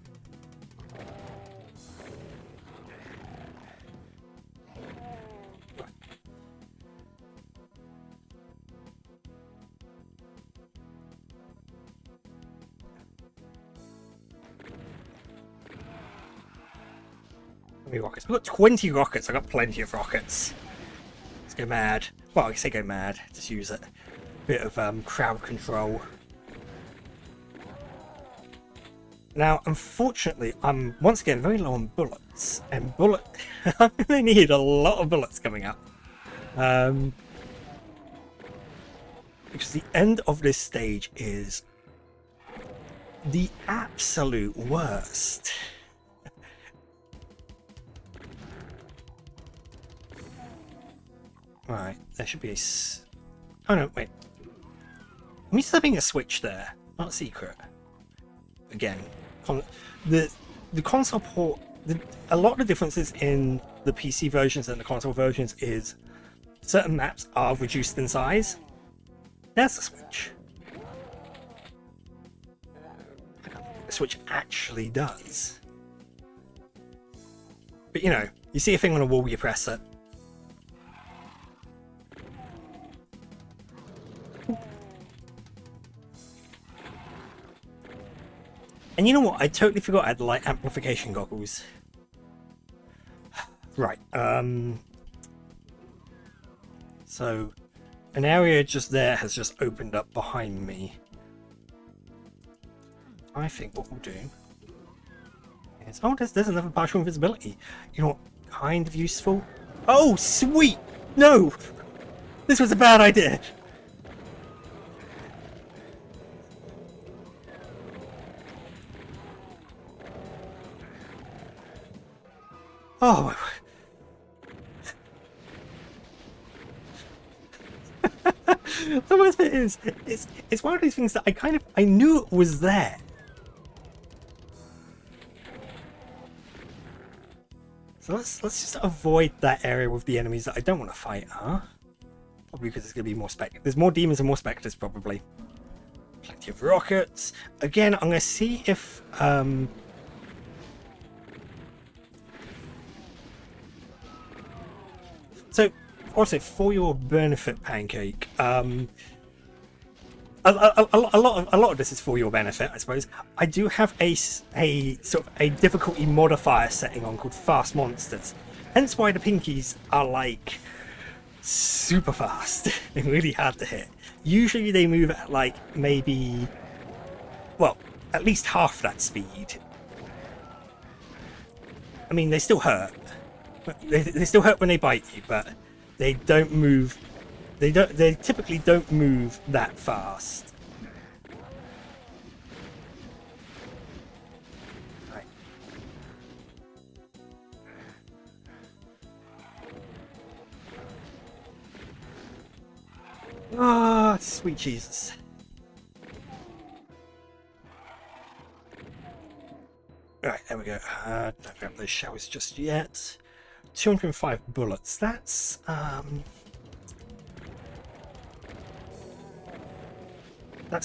How many rockets? We've got 20 rockets. I've got plenty of rockets. Let's go mad. Well, I say go mad. Just use it. Bit of crowd control. Now, unfortunately, I'm once again very low on bullets, and I'm gonna need a lot of bullets coming up, because the end of this stage is the absolute worst. Right, there should be a. Oh no, wait. I'm used to having a switch there, not a secret. Again, the console port. A lot of the differences in the PC versions and the console versions is certain maps are reduced in size. There's the switch. The switch actually does. But you know, you see a thing on a wall, you press it. And you know what? I totally forgot I had light amplification goggles. Right. So, an area just there has just opened up behind me. I think what we'll do is... Oh, there's another partial invisibility. You know what? Kind of useful. Oh, sweet! No! This was a bad idea. Oh, the worst bit is, it's one of those things that I knew it was there. So let's just avoid that area with the enemies that I don't want to fight, huh? Probably because there's going to be more there's more demons and more spectres probably. Plenty of rockets. Again, I'm going to see if So, also for your benefit, Pancake, a lot of this is for your benefit, I suppose. I do have a sort of a difficulty modifier setting on called Fast Monsters. Hence why the Pinkies are like super fast and really hard to hit. Usually they move at like maybe, well, at least half that speed. I mean, they still hurt. They still hurt when they bite you, but they don't move. They typically don't move that fast. Right. Ah, sweet Jesus. Alright, there we go. Don't grab those showers just yet. 205 bullets. That's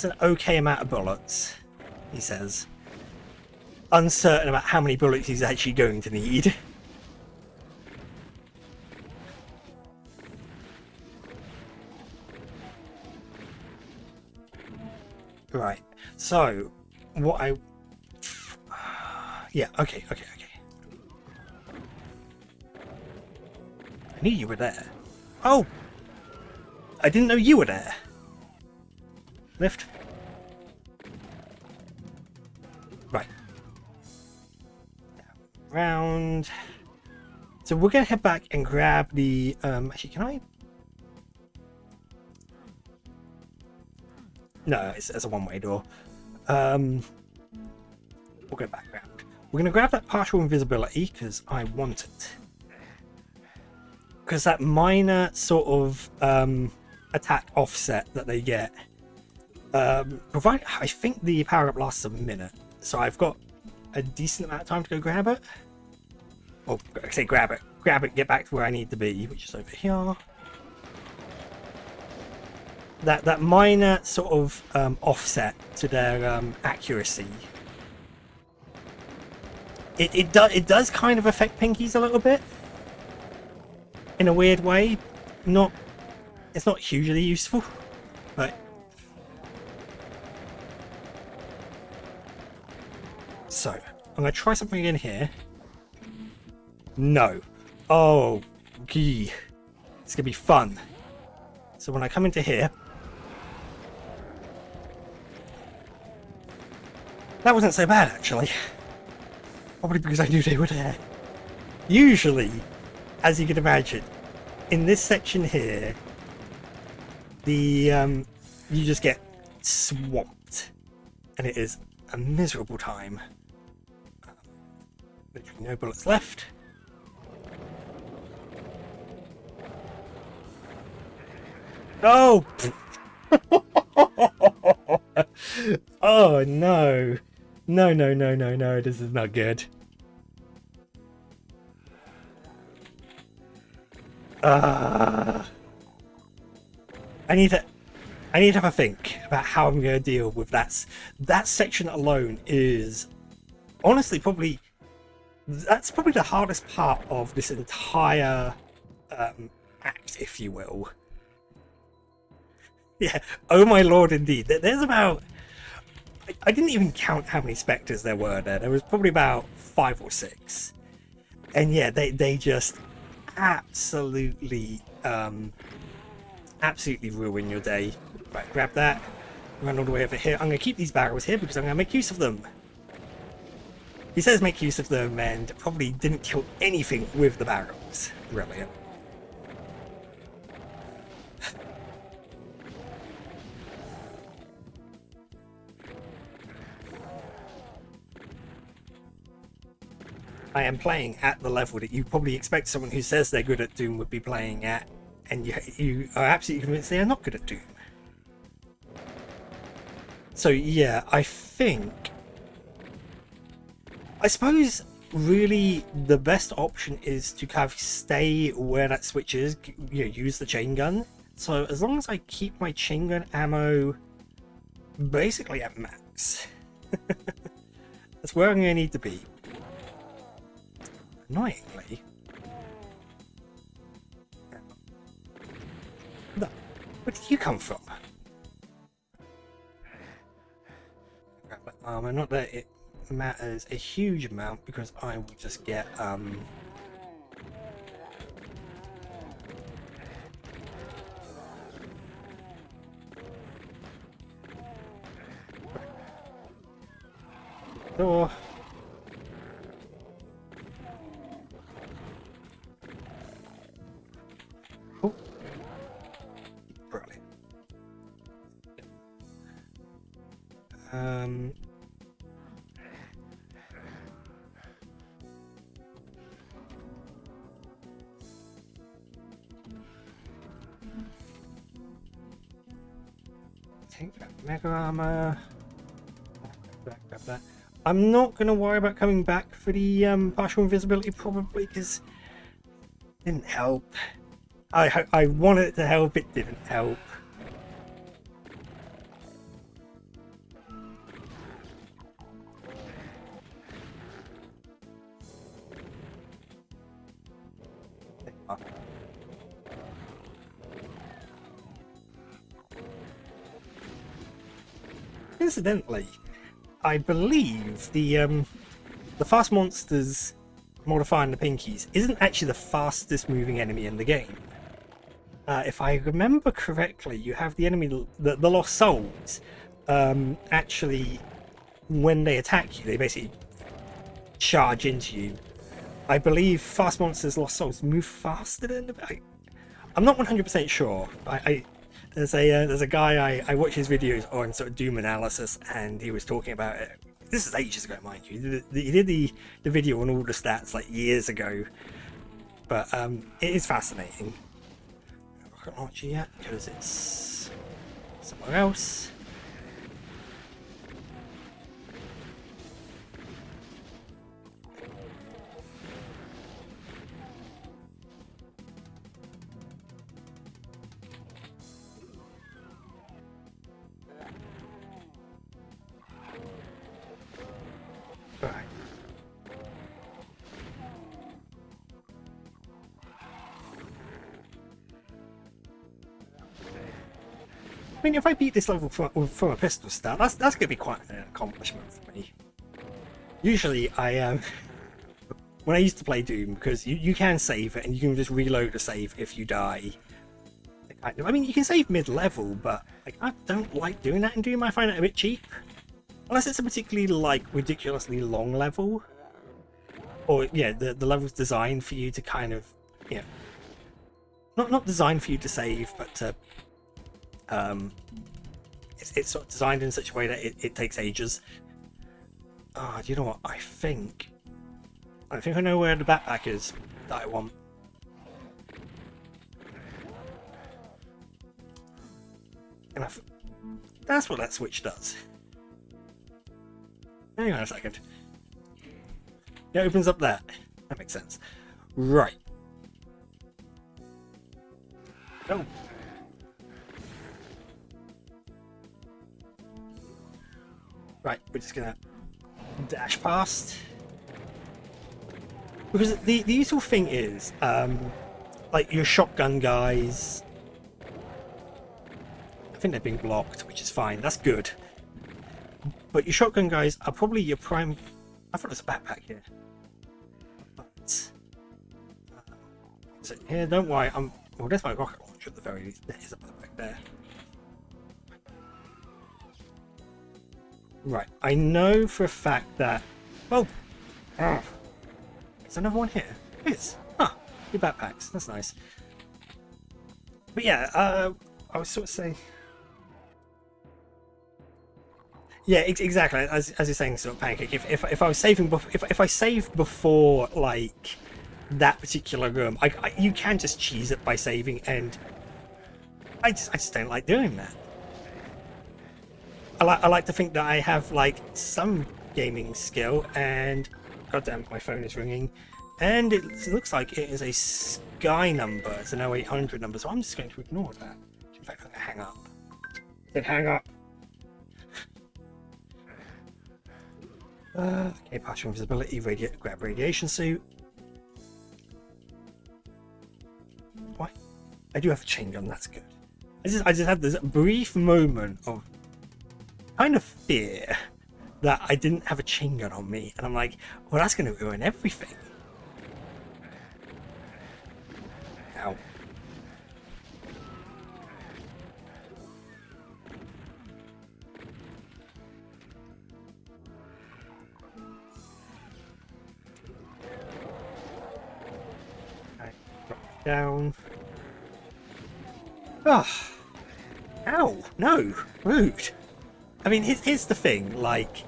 an okay amount of bullets, he says. Uncertain about how many bullets he's actually going to need. Right, so what I... yeah, okay. I knew you were there. Oh! I didn't know you were there. Lift. Right. Round. So we're going to head back and grab the... actually, can I... No, it's a one-way door. We'll go back around. We're going to grab that partial invisibility because I want it. Because that minor sort of attack offset that they get, provide. I think the power up lasts a minute, so I've got a decent amount of time to go grab it. Or I say grab it, get back to where I need to be, which is over here. That minor sort of offset to their accuracy. It does kind of affect pinkies a little bit. In a weird way, it's not hugely useful, but so I'm gonna try something in here. No, oh, gee, it's gonna be fun. So when I come into here, that wasn't so bad actually. Probably because I knew they were there. Usually, as you can imagine, in this section here, the you just get swamped, and it is a miserable time. Literally no bullets left. Oh! Oh no! No! This is not good. I need to have a think about how I'm going to deal with that. That section alone is honestly probably the hardest part of this entire act, if you will. Yeah. Oh my lord, indeed. There's about... I didn't even count how many spectres there were there. There was probably about 5 or 6. And yeah, they just absolutely ruin your day. Right, grab that, run all the way over here. I'm going to keep these barrels here because I'm going to make use of them. He says make use of them and probably didn't kill anything with the barrels. Brilliant. I am playing at the level that you probably expect someone who says they're good at Doom would be playing at, and you are absolutely convinced they are not good at Doom. So yeah, I suppose really the best option is to kind of stay where that switch is, use the chain gun. So as long as I keep my chain gun ammo basically at max, that's where I'm going to need to be. Annoyingly, no. Where did you come from? Grab that armor. Not that it matters a huge amount because I will just get door. Oh, brilliant. Take that mega armor. Grab that. I'm not going to worry about coming back for the partial invisibility probably because Didn't help. I wanted to help, it didn't help. Incidentally, I believe the fast monsters modifying the pinkies isn't actually the fastest moving enemy in the game. If I remember correctly, you have the enemy, the Lost Souls, actually, when they attack you, they basically charge into you. I believe fast monsters, Lost Souls, move faster than I'm not 100% sure. There's a guy I watch his videos on sort of Doom analysis, and he was talking about it. This is ages ago, mind you. He did the video on all the stats like years ago, but it is fascinating. Rocket launcher yet because it's somewhere else. Right. I mean, if I beat this level from a pistol start, that's going to be quite an accomplishment for me. Usually, when I used to play Doom, because you can save it and you can just reload a save if you die. I mean, you can save mid-level, but like, I don't like doing that in Doom. I find it a bit cheap. Unless it's a particularly, like, ridiculously long level. Or, yeah, the level's designed for you to kind of, you know, not designed for you to save, but to, it's sort of designed in such a way that it takes ages. Ah, do you know what? I think I know where the backpack is that I want. And that's what that switch does. Hang on a second. Yeah, it opens up there. That makes sense. Right. Oh. Right, we're just gonna dash past. Because the useful thing is, like your shotgun guys, I think they're being blocked, which is fine. That's good. But your shotgun guys are probably your prime. I thought there's a backpack here. But is it here? Don't worry. Well, there's my rocket launcher at the very least. There is a backpack there. Right. I know for a fact that. Oh, there's another one here. It is. Huh. Two backpacks. That's nice. But yeah, I was sort of saying. Yeah, exactly. As you're saying, sort of pancake. If I was saving, if I saved before like that particular room, you can just cheese it by saving, and I just don't like doing that. I like to think that I have like some gaming skill, and goddamn, my phone is ringing, and it looks like it is a Sky number. It's an 0800 number, so I'm just going to ignore that. In fact, I'm going to hang up. Then hang up. Okay, partial invisibility, grab radiation suit. What? I do have a chain gun, that's good. I just had this brief moment of kind of fear that I didn't have a chain gun on me, and I'm like, well, that's going to ruin everything. Ow. Down. Ah, ow! No, rude. I mean, here's the thing. Like,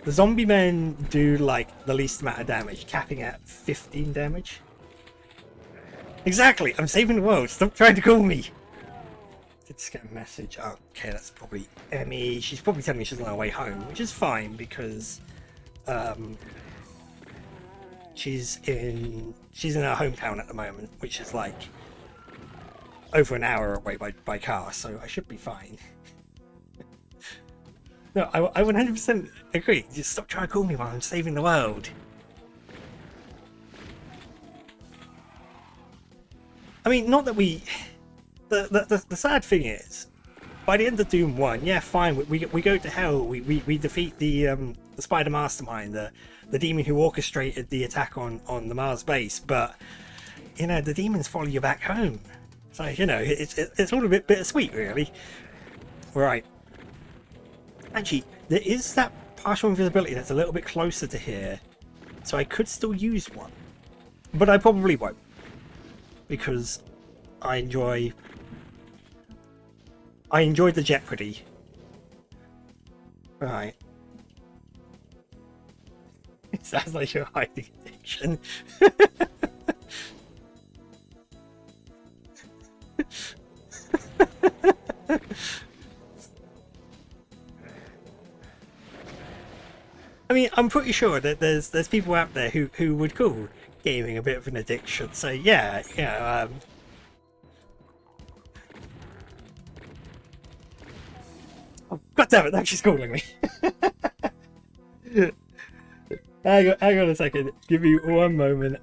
the zombie men do like the least amount of damage, capping at 15 damage. Exactly. I'm saving the world. Stop trying to call me. Did just get a message. Oh, okay, that's probably Emmy. She's probably telling me she's on her way home, which is fine because, she's in her hometown at the moment, which is like over an hour away by car, so I should be fine. No, I 100% agree. Just stop trying to call me while I'm saving the world. I mean, not that we... The sad thing is, by the end of Doom 1, yeah, fine, we go to hell, we defeat the Spider Mastermind, the demon who orchestrated the attack on the Mars base, but, you know, the demons follow you back home. So, you know, it's all a bit bittersweet, really. Right. Actually, there is that partial invisibility that's a little bit closer to here, so I could still use one. But I probably won't, because I enjoyed the jeopardy. Right. It sounds like you're hiding addiction. I mean, I'm pretty sure that there's people out there who would call gaming a bit of an addiction. So yeah, you know, oh, God damn it! Now she's calling me. Hang on a second. Give me one moment.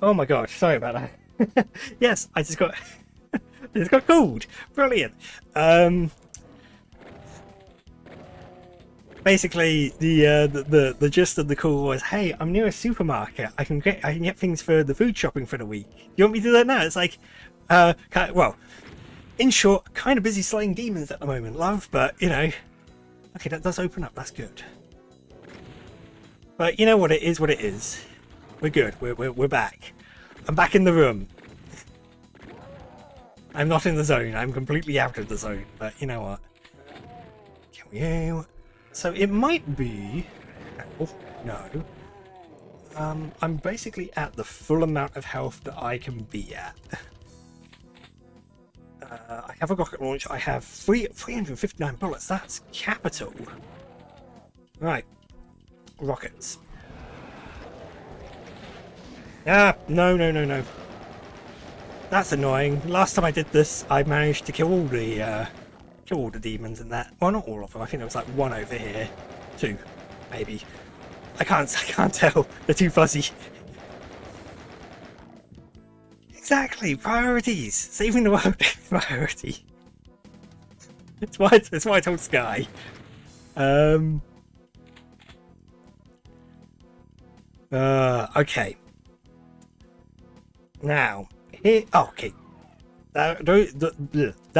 Oh my gosh, sorry about that. Yes, I just got I just got called. Brilliant. Basically, the gist of the call was, "Hey, I'm near a supermarket. I can get things for the food shopping for the week. You want me to do that now?" It's like, well, in short, kind of busy slaying demons at the moment, love. But you know, okay, that does open up. That's good. But you know what it is. What it is. We're good. We're back. I'm back in the room. I'm not in the zone. I'm completely out of the zone. But you know what? Can we? So it might be. Oh, no. I'm basically at the full amount of health that I can be at. I have a rocket launch. I have 359 bullets. That's capital. Right. Rockets. Ah, no. That's annoying. Last time I did this, I managed to kill all the demons in that. Well, not all of them. I think there was like one over here. Two, maybe. I can't tell. They're too fuzzy. Exactly. Priorities. Saving the world is priority. It's why I told Sky. Okay. Now, here. Oh, okay. That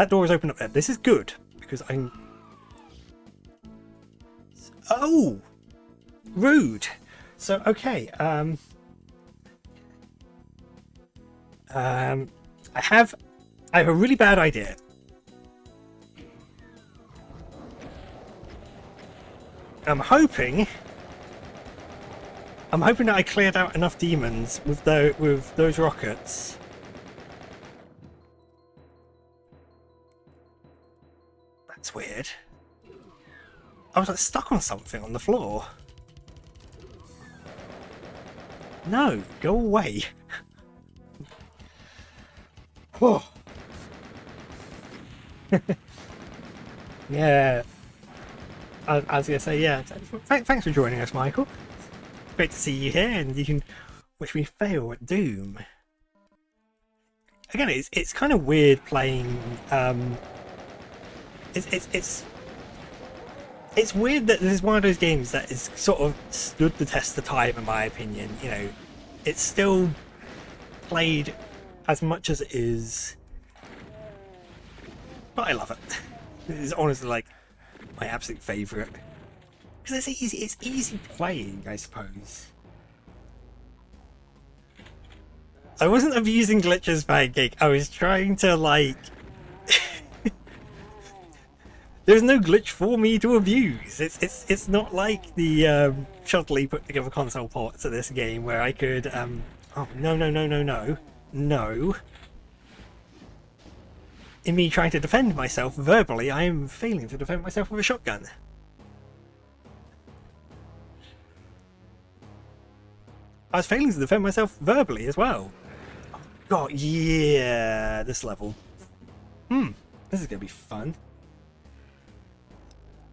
door is open up there. This is good because I'm. Oh, rude. So okay. I have a really bad idea. I'm hoping that I cleared out enough demons with those rockets. That's weird. I was like stuck on something on the floor. No, go away. Oh. Yeah. I was gonna say, yeah. Thanks for joining us, Michael. Great to see you here, and you can wish me fail at Doom. Again, it's kind of weird playing. It's weird that this is one of those games that is sort of stood the test of time, in my opinion. You know, it's still played as much as it is, but I love it. It's honestly like my absolute favourite because it's easy. It's easy playing, I suppose. I wasn't abusing glitches, Pancake. I was trying to like. There's no glitch for me to abuse. It's not like the shoddily put together console port to this game where I could oh no. In me trying to defend myself verbally, I am failing to defend myself with a shotgun. I was failing to defend myself verbally as well. Oh god, yeah, this level. This is gonna be fun.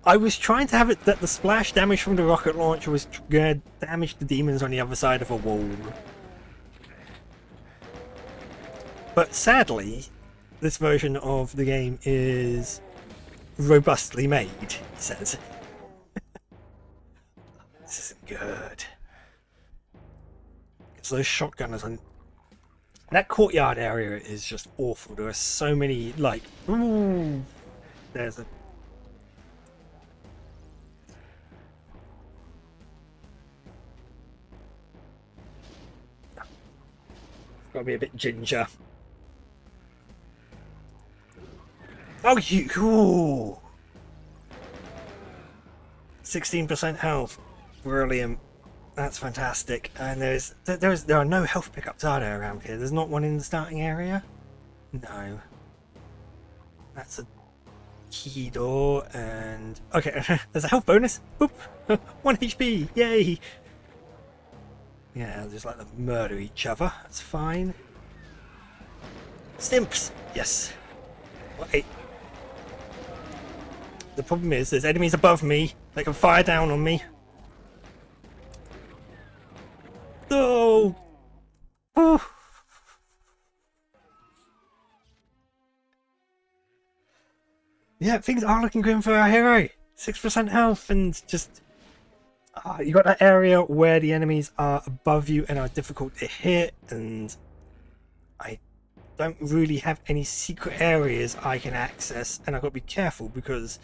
I was trying to have it that the splash damage from the rocket launcher was going to damage the demons on the other side of a wall. But sadly, this version of the game is robustly made, he says. This isn't good. Because those shotgunners on... That courtyard area is just awful. There are so many, like... Ooh, there's a... Gotta be a bit ginger. Oh, you... Ooh. 16% health. Brilliant. That's fantastic. And there are no health pickups, are there, around here? There's not one in the starting area? No. That's a key door, and... Okay, there's a health bonus. Boop! 1 HP! Yay! Yeah, they'll just like to murder each other. That's fine. Stimps! Yes. Wait. The problem is, there's enemies above me. They can fire down on me. No! Oh. Yeah, things are looking grim for our hero. 6% health, and just you got that area where the enemies are above you and are difficult to hit, and I don't really have any secret areas I can access, and I've got to be careful because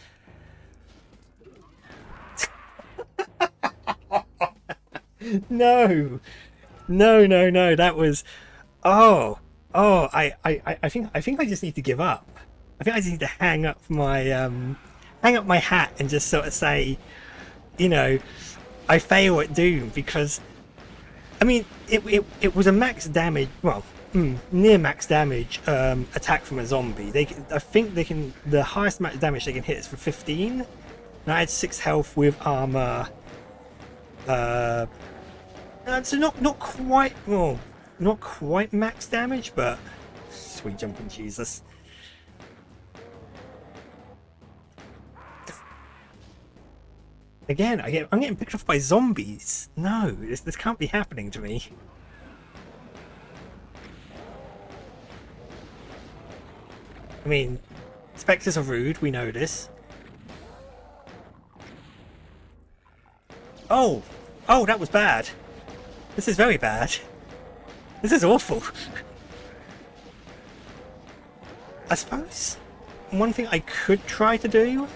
no, no, that was I think I just need to give up. I think I just need to hang up my hat and just sort of say, you know, I fail at Doom, because I mean it was a max damage, well, near max damage attack from a zombie. I think the highest amount of damage they can hit is for 15. And I had 6 health with armor. So not quite, well, not quite max damage, but sweet jumping Jesus. Again, I'm getting picked off by zombies. No, this can't be happening to me. I mean, spectres are rude, we know this. Oh, that was bad. This is very bad. This is awful. I suppose one thing I could try to do...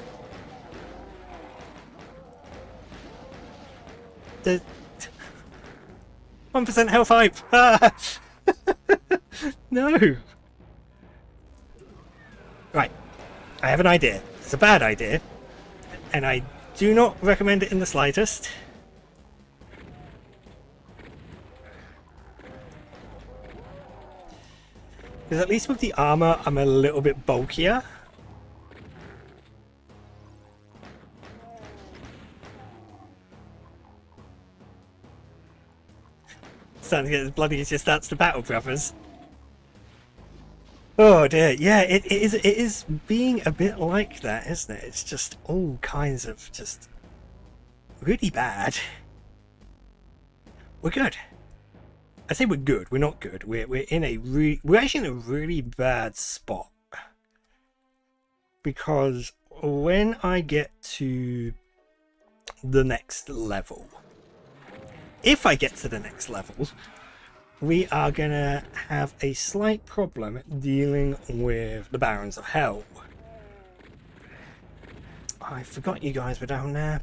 The 1% health hype. Ah! No. Right. I have an idea. It's a bad idea, and I do not recommend it in the slightest. Because at least with the armor, I'm a little bit bulkier. Starting to get as bloody as your stats to battle, brothers. Oh dear, yeah, it is being a bit like that, isn't it? It's just all kinds of just really bad. We're good. I say we're good. We're not good. We're actually in a really bad spot, because when I get to the next level, if I get to the next level, we are gonna have a slight problem dealing with the Barons of Hell. I forgot you guys were down there.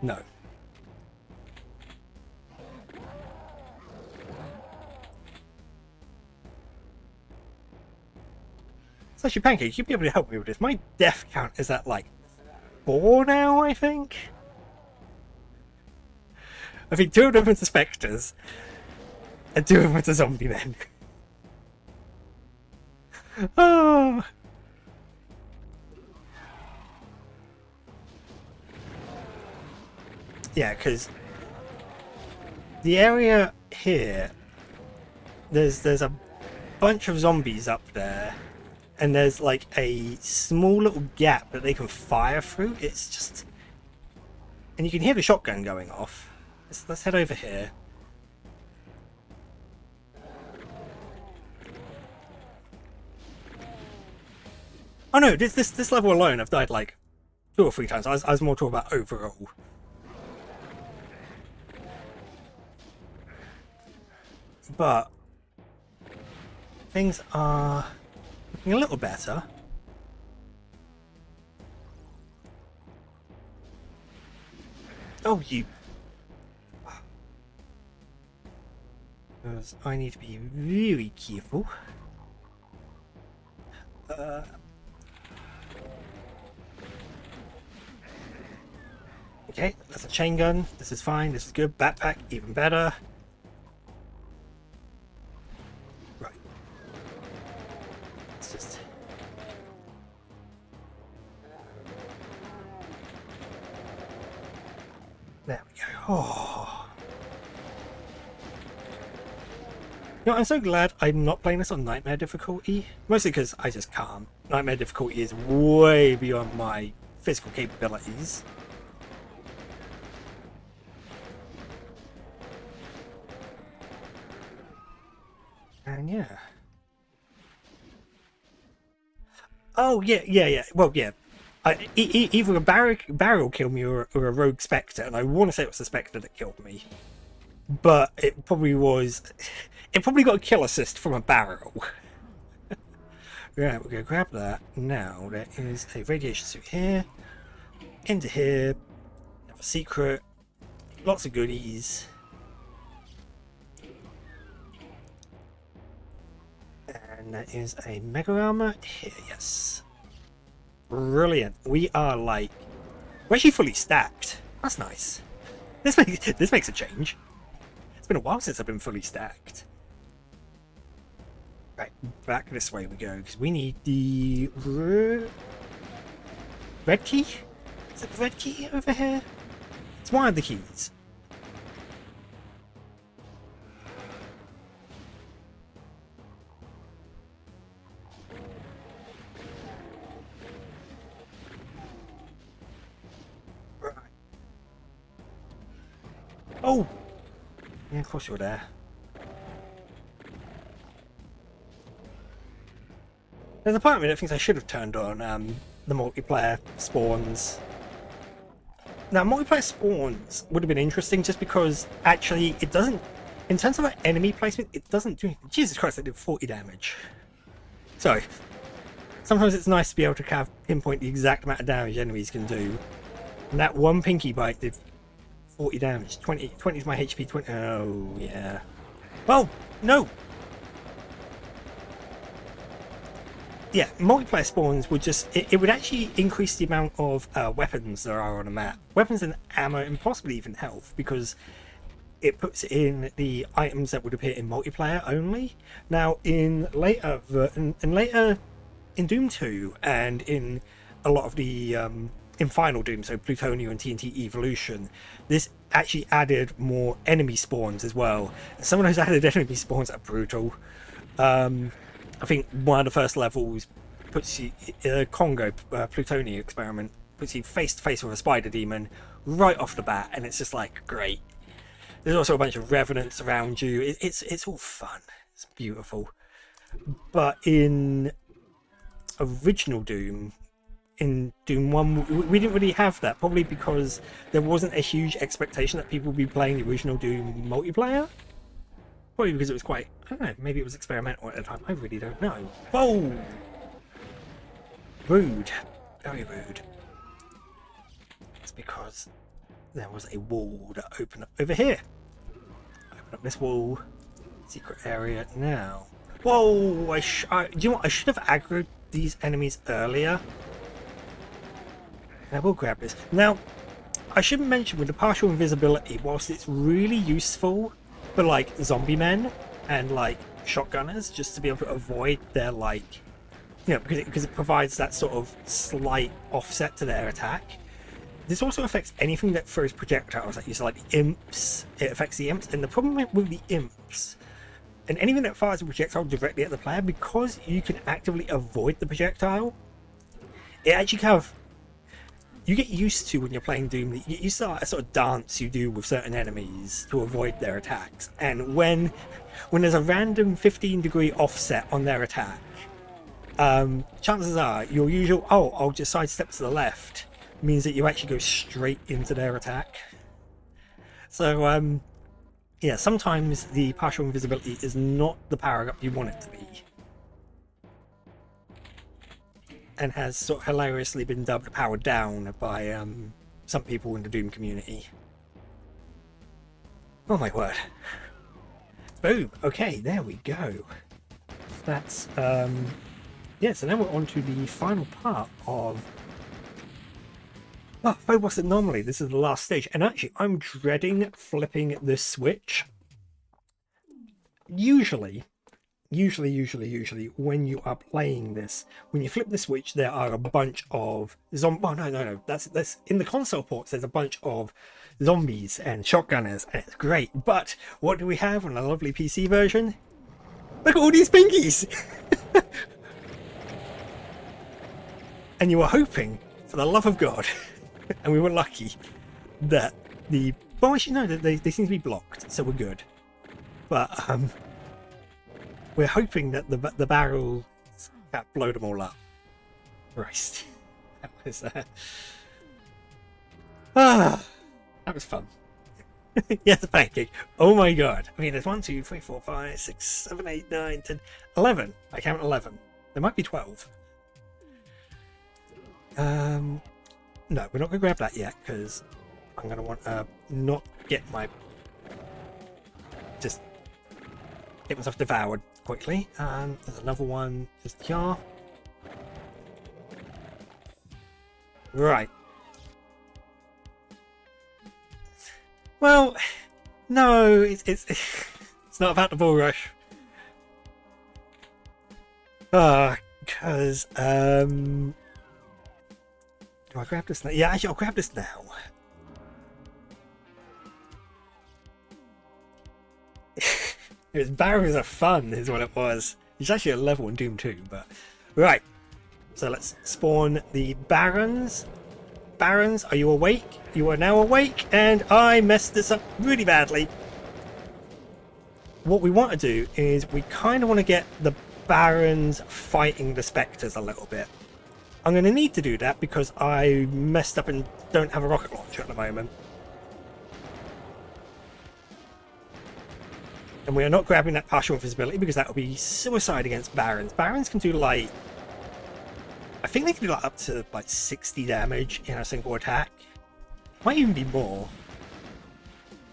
No. So actually, Pancake, you'd be able to help me with this. My death count is at like 4 now, I think. I think 2 of them are the spectres, and 2 of them are the zombie men. Oh. Yeah, because the area here, there's a bunch of zombies up there, and there's like a small little gap that they can fire through. It's just, and you can hear the shotgun going off. Let's head over here. Oh no, this level alone, I've died like 2 or 3 times. I was more talking about overall. But things are looking a little better. Oh, you... Because I need to be really careful. Okay, that's a chain gun. This is fine. This is good. Backpack, even better. Right. Let's just... There we go. Oh. You know, I'm so glad I'm not playing this on Nightmare difficulty. Mostly because I just can't. Nightmare difficulty is way beyond my physical capabilities. And yeah. Oh yeah. Well, yeah. Either a barrel killed me or a rogue spectre, and I want to say it was the spectre that killed me. But it probably was. It probably got a kill assist from a barrel. Right, we're gonna grab that now. There is a radiation suit here. Into here. Have a secret. Lots of goodies. And that is a mega armor here. Yes. Brilliant. We are like, we're actually fully stacked. That's nice. This makes a change. It's been a while since I've been fully stacked. Right, back this way we go because we need the red key. Is it the red key over here? It's one of the keys. Oh! Yeah, of course you're there. There's a part of me that thinks I should have turned on the multiplayer spawns. Now, multiplayer spawns would have been interesting just because actually it doesn't, in terms of enemy placement, it doesn't do anything. Jesus Christ, that did 40 damage. So, sometimes it's nice to be able to kind of pinpoint the exact amount of damage enemies can do. And that one pinky bite did 40 damage. 20 is my HP. 20. Oh, yeah. Oh, no. Yeah, multiplayer spawns would just... It would actually increase the amount of weapons there are on a map. Weapons and ammo and possibly even health, because it puts in the items that would appear in multiplayer only. Now, in later in Doom 2 and in a lot of the... in Final Doom, so Plutonium and TNT Evolution, this actually added more enemy spawns as well. And some of those added enemy spawns are brutal. I think one of the first levels puts you, Congo Plutonium experiment, puts you face to face with a spider demon right off the bat, and it's just like, great. There's also a bunch of revenants around you. It's all fun. It's beautiful. But in original Doom, in Doom 1, we didn't really have that, probably because there wasn't a huge expectation that people would be playing the original Doom multiplayer. Probably because it was quite, I don't know, maybe it was experimental at the time, I really don't know. Whoa! Rude. Very rude. It's because there was a wall that opened up over here. Open up this wall. Secret area now. Whoa! Do you know what? I should have aggroed these enemies earlier. I will grab this. Now, I should mention with the partial invisibility, whilst it's really useful for like zombie men and like shotgunners, just to be able to avoid their like, you know, because it provides that sort of slight offset to their attack. This also affects anything that throws projectiles at you, so like the imps, it affects the imps. And the problem with the imps and anything that fires a projectile directly at the player, because you can actively avoid the projectile, it actually kind of, you get used to when you're playing Doom, you start a sort of dance you do with certain enemies to avoid their attacks. And when there's a random 15-degree offset on their attack, chances are your usual, oh, I'll just sidestep to the left, means that you actually go straight into their attack. So, yeah, sometimes the partial invisibility is not the power-up you want it to be. And has sort of hilariously been dubbed powered down by some people in the Doom community. Oh my word. Boom. Okay, there we go. That's yeah, so now we're on to the final part of Phobos Anomaly. This is the last stage, and actually I'm dreading flipping this switch. Usually when you are playing this, when you flip the switch, there are a bunch of no, that's in the console ports, there's a bunch of zombies and shotgunners, and it's great. But what do we have on a lovely PC version? Look at all these pinkies. And you were hoping, for the love of God, and we were lucky, that the... Well, actually, no, they seem to be blocked, so we're good. But, we're hoping that the barrel can't blow them all up. Christ. That was fun. Yeah, the pancake. Oh my god. I mean, there's 1, 2, 3, 4, 5, 6, 7, 8, 9, 10, 11. I count 11. There might be 12. No, we're not going to grab that yet, because I'm going to want to not get my... Just get myself devoured quickly. There's another one just here. Right. Well, no, it's not about the bull rush. Because do I grab this now? Yeah, actually, I'll grab this now. It was Barons of Fun, is what it was. It's actually a level in Doom 2, but right. So let's spawn the Barons. Barons, are you awake? You are now awake, and I messed this up really badly. What we want to do is we kind of want to get the Barons fighting the Spectres a little bit. I'm going to need to do that because I messed up and don't have a rocket launcher at the moment. And we are not grabbing that partial invisibility because that will be suicide against Barons. Barons can do like... I think they can do like up to like 60 damage in a single attack. Might even be more.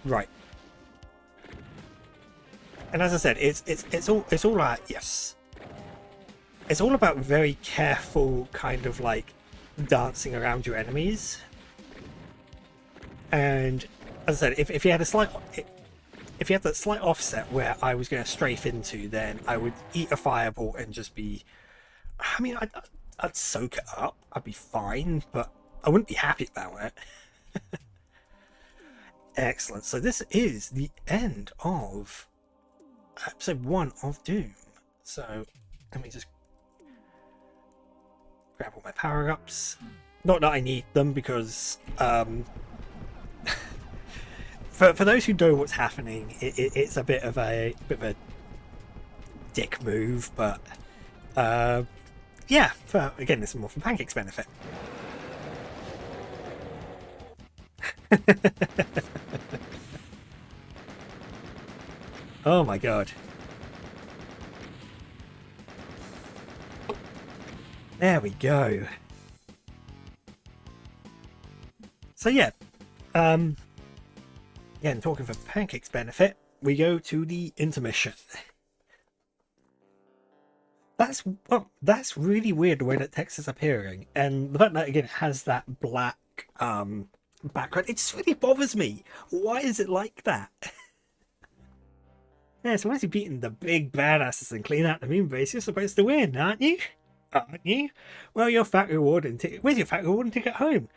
Right. And as I said, it's all like, yes. It's all about very careful kind of like dancing around your enemies. And as I said, if you had a slight... If you had that slight offset where I was going to strafe into, then I would eat a fireball and just be... I mean, I'd soak it up. I'd be fine, but I wouldn't be happy about it. Excellent. So this is the end of episode 1 of Doom. So let me just grab all my power-ups. Not that I need them because... For those who know what's happening, it's a bit of a dick move, but yeah. Again, this is more for Pancake's benefit. Oh my god! There we go. So yeah. Again, talking for Pancake's benefit, we go to the intermission. That's really weird the way that text is appearing, and the fact that again it has that black background, it just really bothers me. Why is it like that? Yeah, so once you've beaten the big badasses and clean out the moon base, you're supposed to win, aren't you? Aren't you? Well, your fat reward and ticket. Where's your fat reward and ticket home?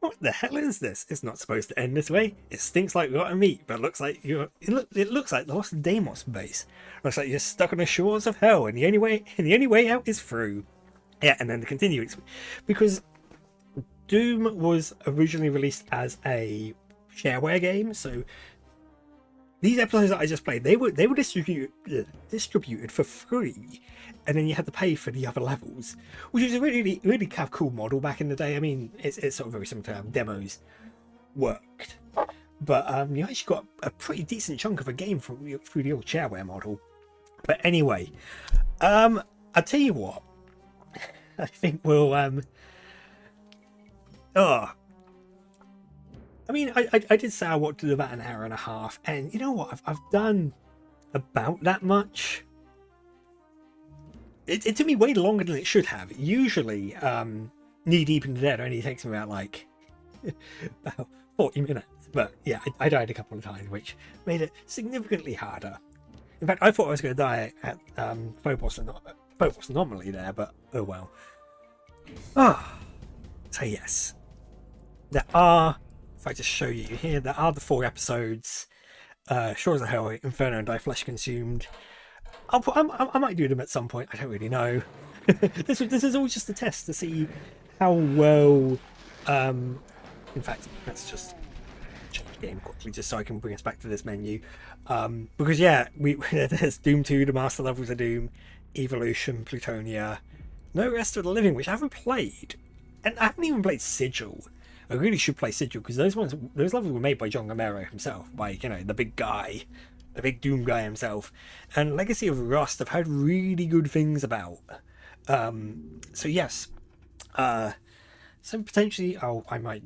What the hell is this? It's not supposed to end this way. It stinks like rotten meat, but looks like it looks like the Lost Deimos base. Looks like you're stuck on the shores of hell, and the only way out is through. Yeah, and then to continue, because Doom was originally released as a shareware game, so these episodes that I just played, they were distributed for free, and then you had to pay for the other levels, which is a really kind of cool model back in the day. I mean, it's sort of very similar to how demos worked, but you actually got a pretty decent chunk of a game through the old shareware model. But anyway, I'll tell you what, I think we'll I mean, I did say I walked to about an hour and a half, and you know what? I've done about that much. It took me way longer than it should have. Usually, Knee Deep in the Dead only takes me about like about 40 minutes. But yeah, I died a couple of times, which made it significantly harder. In fact, I thought I was going to die at Phobos Anomaly there, but oh well. So yes, there are. If I just show you here, there are the 4 episodes: Shores of Hell, Inferno, and Die Flesh Consumed. I might do them at some point. I don't really know. This is all just a test to see how well. In fact, let's just change the game quickly, just so I can bring us back to this menu. Because yeah, there's Doom 2, the Master Levels of Doom, Evolution, Plutonia, No Rest of the Living, which I haven't played, and I haven't even played Sigil. I really should play Sigil because those levels were made by John Romero himself, by the big guy, the big Doom guy himself. And Legacy of Rust, I've heard really good things about. So yes, so potentially I might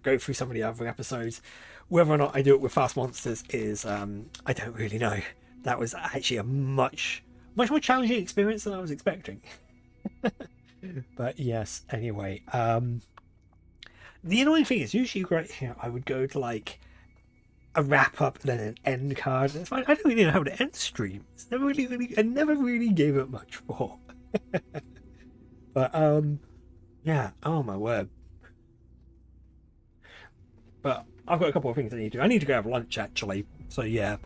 go through some of the other episodes. Whether or not I do it with Fast Monsters is I don't really know. That was actually a much more challenging experience than I was expecting. But yes, anyway, the annoying thing is usually right here I would go to like a wrap up and then an end card. It's fine. I don't really know how to end stream. It's I never really gave it much thought. But yeah, oh my word. But I've got a couple of things I need to do. I need to go have lunch actually. So yeah.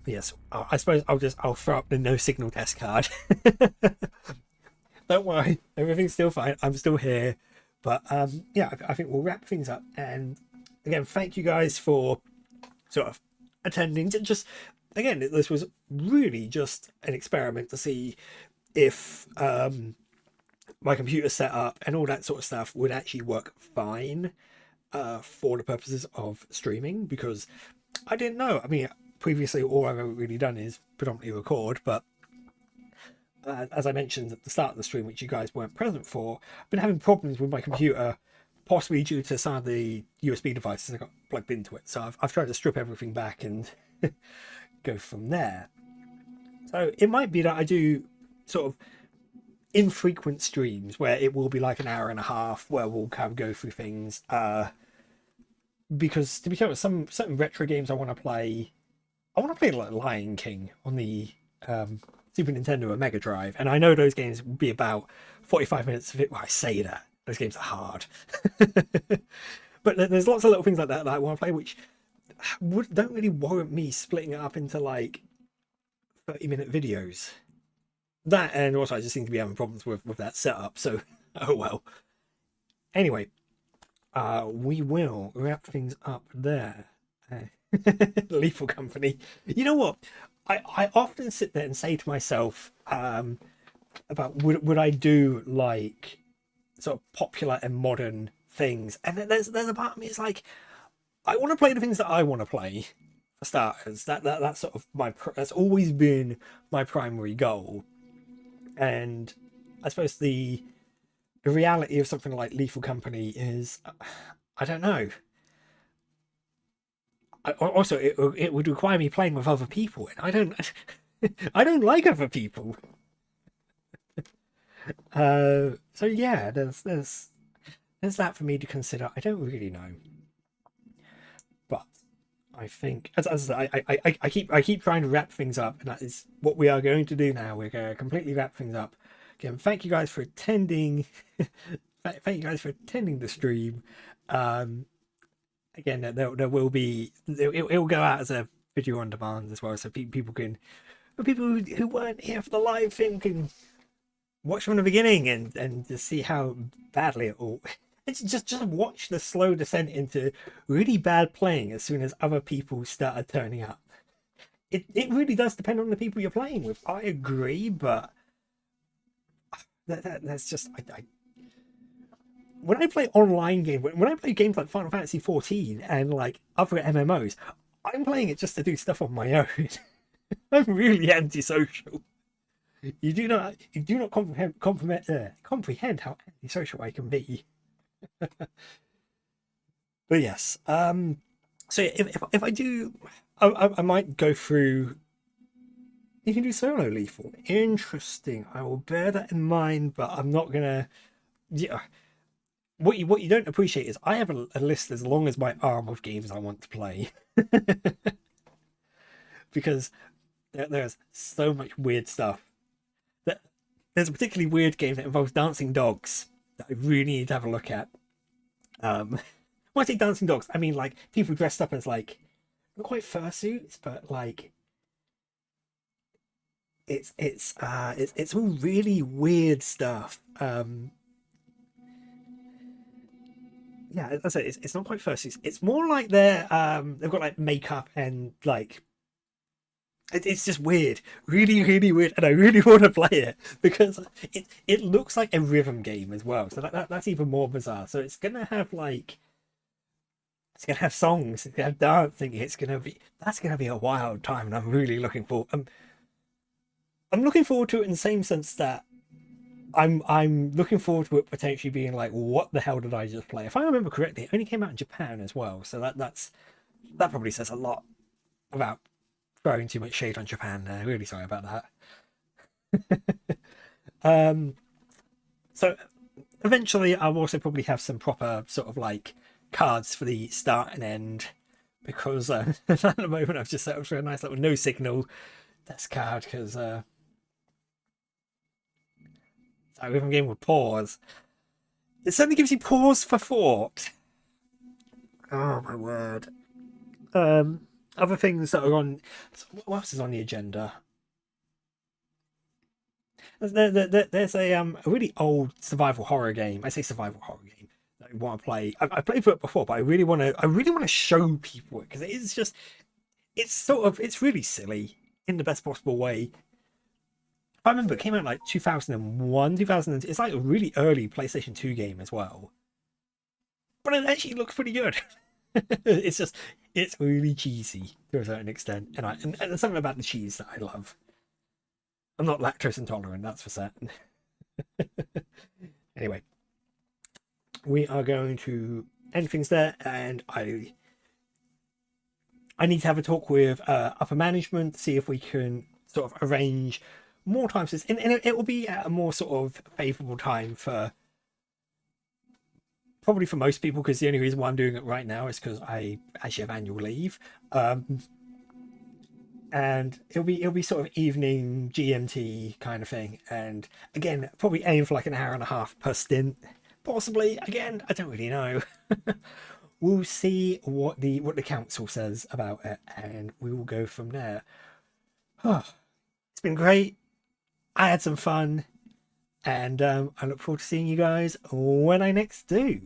Yes, I suppose I'll throw up the no signal test card. Don't worry, everything's still fine. I'm still here. But yeah, I think we'll wrap things up. And again, thank you guys for sort of attending. Just again, this was really just an experiment to see if my computer setup and all that sort of stuff would actually work fine for the purposes of streaming, because I didn't know. I mean, previously all I've ever really done is predominantly record, but as I mentioned at the start of the stream, which you guys weren't present for, I've been having problems with my computer, possibly due to some of the USB devices I got plugged into it. So I've tried to strip everything back and go from there. So it might be that I do sort of infrequent streams where it will be like an hour and a half where we'll kind of go through things. Because to be fair, some certain retro games I want to play like Lion King on the Super Nintendo or Mega Drive, and I know those games will be about 45 minutes of it. Well, I say that those games are hard, but there's lots of little things like that I want to play, which don't really warrant me splitting it up into like 30-minute videos. That, and also I just seem to be having problems with that setup. So oh well. Anyway, we will wrap things up there. Lethal Company. You know what? I often sit there and say to myself about would I do like sort of popular and modern things, and there's a part of me is like, I want to play the things that I want to play for starters. That's sort of that's always been my primary goal. And I suppose the reality of something like Lethal Company is, I don't know. Also, it would require me playing with other people, and I don't like other people. So yeah, there's that for me to consider. I don't really know, but I think as I keep trying to wrap things up, and that is what we are going to do now. We're going to completely wrap things up. Again, thank you guys for attending. Thank you guys for attending the stream. Again, there will be, it will go out as a video on demand as well, so people who weren't here for the live thing can watch from the beginning and just see how badly it all. It's just watch the slow descent into really bad playing as soon as other people started turning up. It really does depend on the people you're playing with. I agree, but that's just when I play online games, when I play games like Final Fantasy 14 and like other MMOs, I'm playing it just to do stuff on my own. I'm really antisocial. You do not comprehend how antisocial I can be. But yes, so if I do, I might go through. You can do solo lethal. Interesting. I will bear that in mind, but I'm not gonna. Yeah. What you don't appreciate is I have a list as long as my arm of games I want to play. Because there's so much weird stuff. There's a particularly weird game that involves dancing dogs that I really need to have a look at. When I say dancing dogs, I mean like people dressed up as like not quite fursuits, but like it's all really weird stuff. Yeah, as I say, it's not quite fursuits. It's more like they've got like makeup and like It's just weird, really, really weird, and I really want to play it because it looks like a rhythm game as well. So that's even more bizarre. So it's gonna have like it's gonna have songs, it's gonna have dancing. It's gonna be that's gonna be a wild time, and I'm really looking forward. I'm looking forward to it in the same sense that I'm looking forward to it potentially being like, what the hell did I just play? If I remember correctly, it only came out in Japan as well, so that probably says a lot without throwing too much shade on Japan there. Really sorry about that. um, so eventually, I'll also probably have some proper sort of like cards for the start and end because at the moment I've just set up for a nice little no signal desk card because so if I'm game with pause, it certainly gives you pause for thought. Oh my word. Other things that are on. What else is on the agenda? There's a really old survival horror game. I say survival horror game that I want to play. I've played for it before, but I really want to. I really want to show people it because it is just. It's sort of. It's really silly in the best possible way. I remember it came out like 2001, 2000. It's like a really early PlayStation 2 game as well, but it actually looks pretty good. It's just it's really cheesy to a certain extent, and there's something about the cheese that I love. I'm not lactose intolerant, that's for certain. Anyway, we are going to end things there, and I need to have a talk with upper management, see if we can sort of arrange more times. And it will be at a more sort of favourable time for probably for most people, because the only reason why I'm doing it right now is because I actually have annual leave. And it'll be sort of evening GMT kind of thing. And again, probably aim for like an hour and a half per stint. Possibly, again, I don't really know. We'll see what the council says about it, and we will go from there. Oh, it's been great. I had some fun, and I look forward to seeing you guys when I next do.